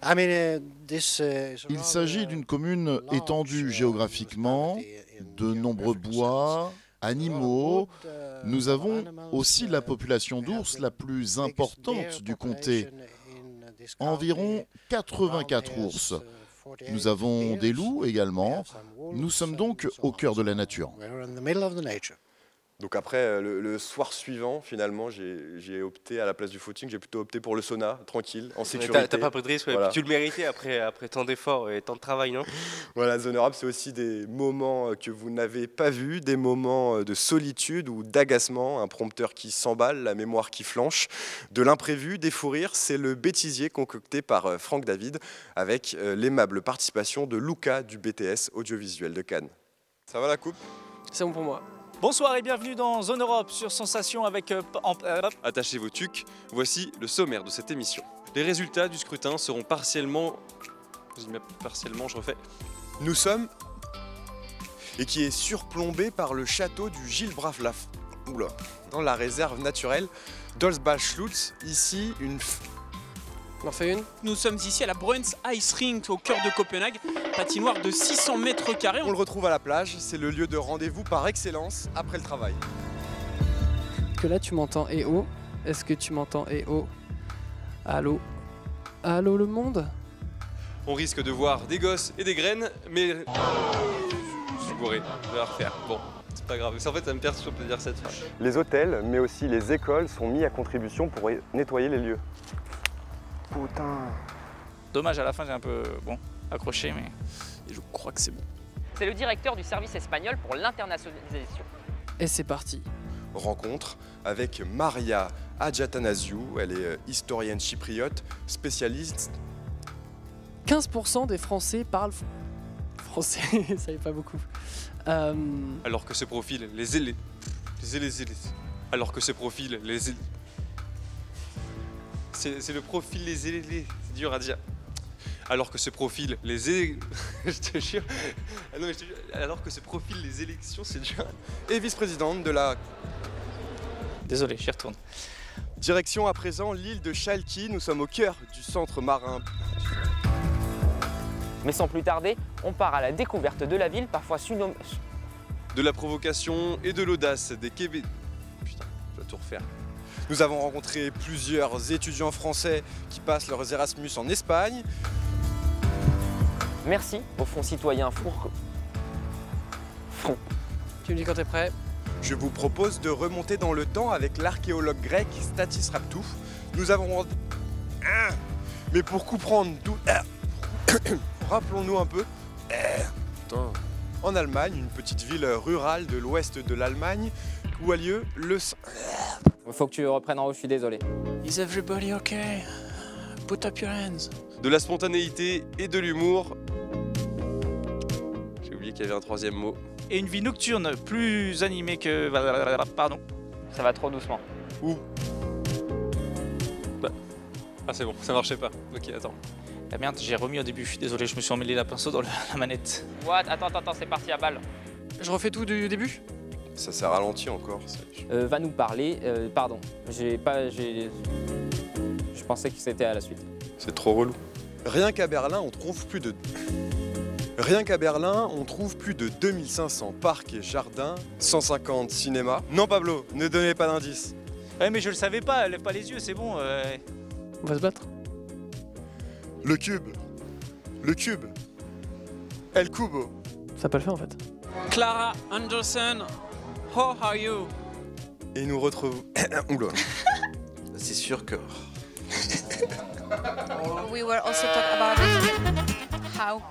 Il s'agit d'une commune étendue géographiquement, de nombreux bois, animaux. Nous avons aussi la population d'ours la plus importante du comté, environ 84 ours. Nous avons des loups également. Nous sommes donc au cœur de la nature. Donc après, le soir suivant, finalement, j'ai opté, à la place du footing, j'ai plutôt opté pour le sauna, tranquille, en sécurité. T'as pas pris de risque, voilà. Tu le méritais après tant d'efforts et tant de travail, non? Voilà, Zone Europe, c'est aussi des moments que vous n'avez pas vus, des moments de solitude ou d'agacement, un prompteur qui s'emballe, la mémoire qui flanche, de l'imprévu, des fous rires. C'est le bêtisier concocté par Franck David, avec l'aimable participation de Luca du BTS Audiovisuel de Cannes. Ça va la coupe? C'est bon pour moi. Bonsoir et bienvenue dans Zone Europe sur Sensation avec... Attachez vos tucs, voici le sommaire de cette émission. Les résultats du scrutin seront partiellement, je refais. Nous sommes... et qui est surplombé par le château du Gilles Braflaf. Oula. Dans la réserve naturelle d'Olsbach-Schlootz, ici une... On en fait une. Nous sommes ici à la Bruins Ice Rink au cœur de Copenhague, patinoire de 600 mètres carrés. On le retrouve à la plage, c'est le lieu de rendez-vous par excellence après le travail. Que là tu m'entends et oh. Est-ce que tu m'entends et oh? Allô? Allô le monde? On risque de voir des gosses et des graines, mais... Je suis bourré, je vais la refaire. Bon, c'est pas grave. En fait, ça me perturbe de dire cette phrase. Les hôtels, mais aussi les écoles sont mis à contribution pour nettoyer les lieux. Putain. Dommage, à la fin j'ai un peu accroché, mais je crois que c'est bon. C'est le directeur du service espagnol pour l'internationalisation. Et c'est parti. Rencontre avec Maria Adjatanasiou. Elle est historienne chypriote, spécialiste. 15% des Français parlent français, ça n'est pas beaucoup. Alors que se profilent les élés. Alors que se profilent les élés. C'est le profil les élés, c'est dur à dire. Alors que se profilent les élés. Je te jure. Ah non, mais je te jure. Alors que se profilent les élections, c'est dur. Et vice-présidente de la... Désolé, j'y retourne. Direction à présent l'île de Chalki. Nous sommes au cœur du centre marin. Mais sans plus tarder, on part à la découverte de la ville, parfois surnommée... De la provocation et de l'audace des Québécois. Putain, je vais tout refaire. Nous avons rencontré plusieurs étudiants français qui passent leurs Erasmus en Espagne. Merci au Fonds citoyen Front. Tu me dis quand t'es prêt. Je vous propose de remonter dans le temps avec l'archéologue grec Stathis Raptou. Nous avons... Mais pour comprendre d'où... Rappelons-nous un peu. En Allemagne, une petite ville rurale de l'ouest de l'Allemagne, où a lieu le... Faut que tu reprennes en haut, je suis désolé. Is everybody okay? Put up your hands. De la spontanéité et de l'humour. J'ai oublié qu'il y avait un troisième mot. Et une vie nocturne plus animée que... Pardon. Ça va trop doucement. Où? Bah. Ah c'est bon, ça marchait pas. Ok, attends. Ah merde, j'ai remis au début, je suis désolé, je me suis emmêlé la pinceau dans la manette. What? Attends, c'est parti à balle. Je refais tout du début? Ça s'est ralenti encore. Va nous parler, pardon, je pensais que c'était à la suite. C'est trop relou. Rien qu'à Berlin, on trouve plus de 2500 parcs et jardins, 150 cinémas. Non Pablo, ne donnez pas d'indices. Ouais mais je le savais pas, lève pas les yeux, c'est bon. On va se battre. Le cube. El Cubo. Ça peut le faire en fait. Clara Anderson, how are you? Et nous retrouvons... Oula. C'est sûr que... We were also talking about it. How?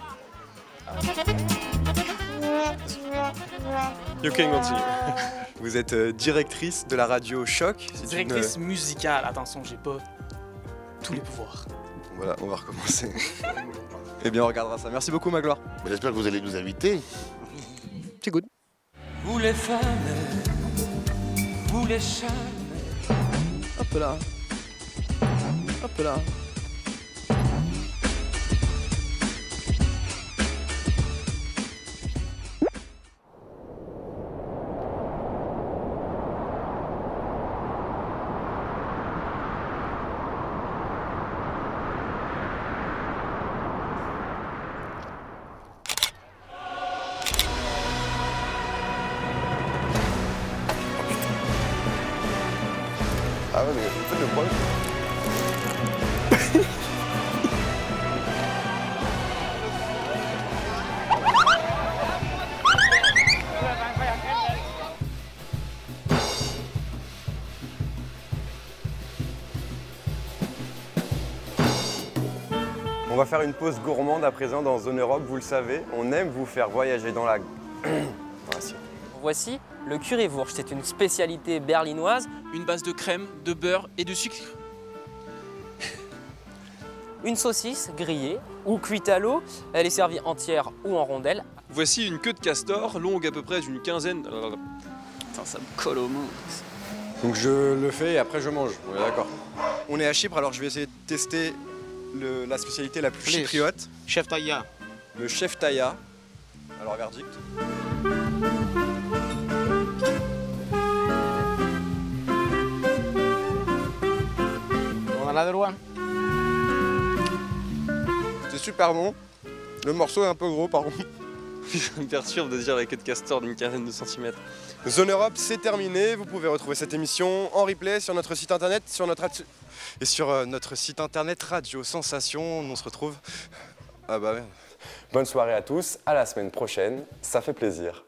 You can continue. Vous êtes directrice de la radio Choc. Directrice musicale, attention, j'ai pas tous les pouvoirs. Voilà, on va recommencer. Eh bien, on regardera ça. Merci beaucoup, Magloire. J'espère que vous allez nous inviter. C'est good. Vous les femmes, vous les chats. Hop là. Hop là. Ah ouais, mais en fait, le problème... On va faire une pause gourmande à présent dans Zone Europe, vous le savez, on aime vous faire voyager dans la... Voici le currywurst, c'est une spécialité berlinoise. Une base de crème, de beurre et de sucre. Une saucisse grillée ou cuite à l'eau, elle est servie entière ou en rondelles. Voici une queue de castor, longue à peu près d'une quinzaine... Putain, ça me colle aux mains. Donc je le fais et après je mange, on est d'accord. On est à Chypre, alors je vais essayer de tester la spécialité la plus chypriote. Chef Taïa. Le chef Taïa. Alors verdict. On a la droit. C'est super bon. Le morceau est un peu gros par contre. Ça me perturbe de dire la queue de castor d'une quinzaine de centimètres. Zone Europe, c'est terminé. Vous pouvez retrouver cette émission en replay sur notre site internet, sur notre site internet Radio Sensation. On se retrouve. Ah bah merde. Bonne soirée à tous. À la semaine prochaine. Ça fait plaisir.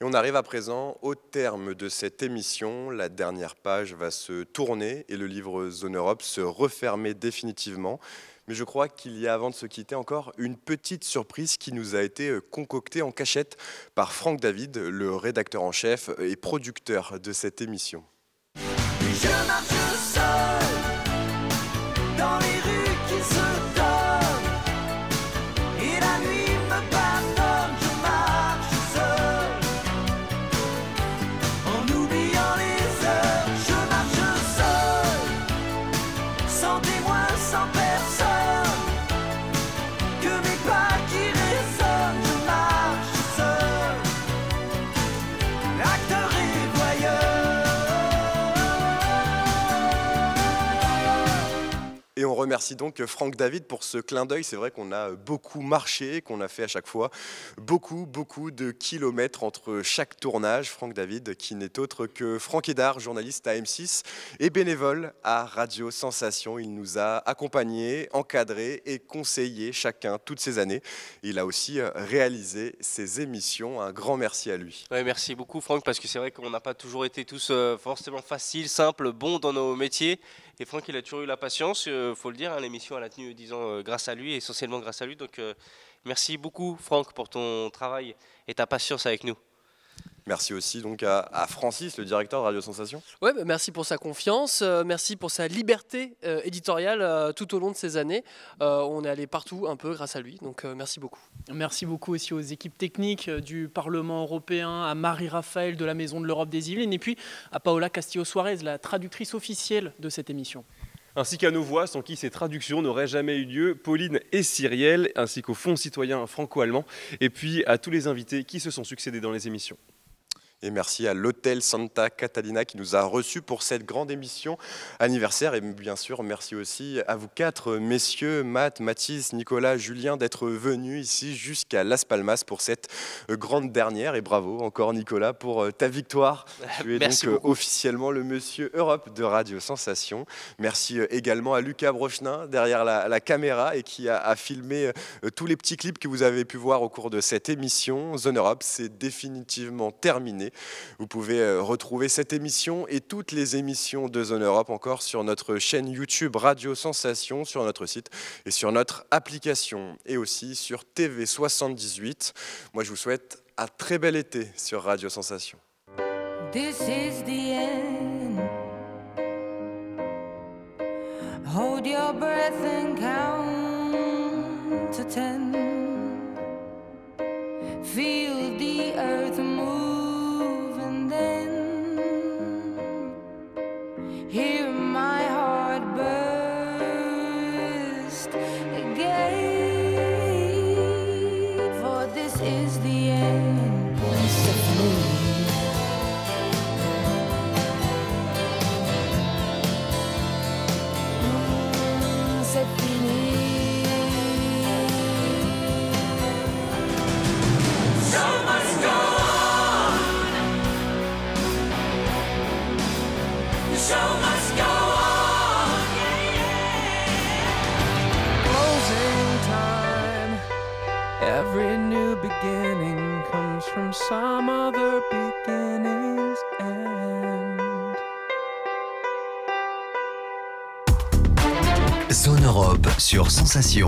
Et on arrive à présent au terme de cette émission. La dernière page va se tourner et le livre Zone Europe se refermer définitivement. Mais je crois qu'il y a, avant de se quitter, encore une petite surprise qui nous a été concoctée en cachette par Franck David, le rédacteur en chef et producteur de cette émission. Je marche seul dans les rues qui se donnent et la nuit me pardonne. Je marche seul en oubliant les heures. Je marche seul, sans témoin, sans personne, que mes pas qui résonnent. Je marche seul, acteur et voyeur. Et on remercie donc Franck David pour ce clin d'œil. C'est vrai qu'on a beaucoup marché, qu'on a fait à chaque fois beaucoup de kilomètres entre chaque tournage. Franck David, qui n'est autre que Franck Hédard, journaliste à M6 et bénévole à Radio Sensation. Il nous a accompagnés, encadrés et conseillés chacun toutes ces années. Il a aussi réalisé ces émissions. Un grand merci à lui. Ouais, merci beaucoup Franck, parce que c'est vrai qu'on n'a pas toujours été tous forcément faciles, simples, bons dans nos métiers. Et Franck, il a toujours eu la patience, faut le dire, hein, l'émission elle a tenu 10 ans grâce à lui, essentiellement grâce à lui. Donc merci beaucoup Franck pour ton travail et ta patience avec nous. Merci aussi donc à Francis, le directeur de Radio Sensation. Ouais, bah merci pour sa confiance, merci pour sa liberté éditoriale tout au long de ces années. On est allé partout un peu grâce à lui, donc merci beaucoup. Merci beaucoup aussi aux équipes techniques du Parlement européen, à Marie-Raphaël de la Maison de l'Europe des Yvelines et puis à Paola Castillo-Suarez, la traductrice officielle de cette émission. Ainsi qu'à nos voix, sans qui ces traductions n'auraient jamais eu lieu, Pauline et Cyrielle, ainsi qu'au Fonds citoyen franco-allemand, et puis à tous les invités qui se sont succédés dans les émissions. Et merci à l'hôtel Santa Catalina qui nous a reçus pour cette grande émission anniversaire. Et bien sûr, merci aussi à vous quatre, messieurs, Mathis, Nicolas, Julien, d'être venus ici jusqu'à Las Palmas pour cette grande dernière. Et bravo encore Nicolas pour ta victoire. Tu es Merci donc beaucoup. officiellement le monsieur Europe de Radio Sensation. Merci également à Lucas Brochenin derrière la caméra et qui a filmé tous les petits clips que vous avez pu voir au cours de cette émission. Zone Europe, c'est définitivement terminé. Vous pouvez retrouver cette émission et toutes les émissions de Zone Europe encore sur notre chaîne YouTube Radio Sensation, sur notre site et sur notre application et aussi sur TV78. Moi, je vous souhaite un très bel été sur Radio Sensation. This is the end. Hold your breath and count to 10. Feel the earth move and then hear my heart burst again. For this is the end. Stephanie. C'est fini. Show must go on. The show must go on. Closing time. Every new beginning comes from some other beginning's end. Zone Europe sur Sensation.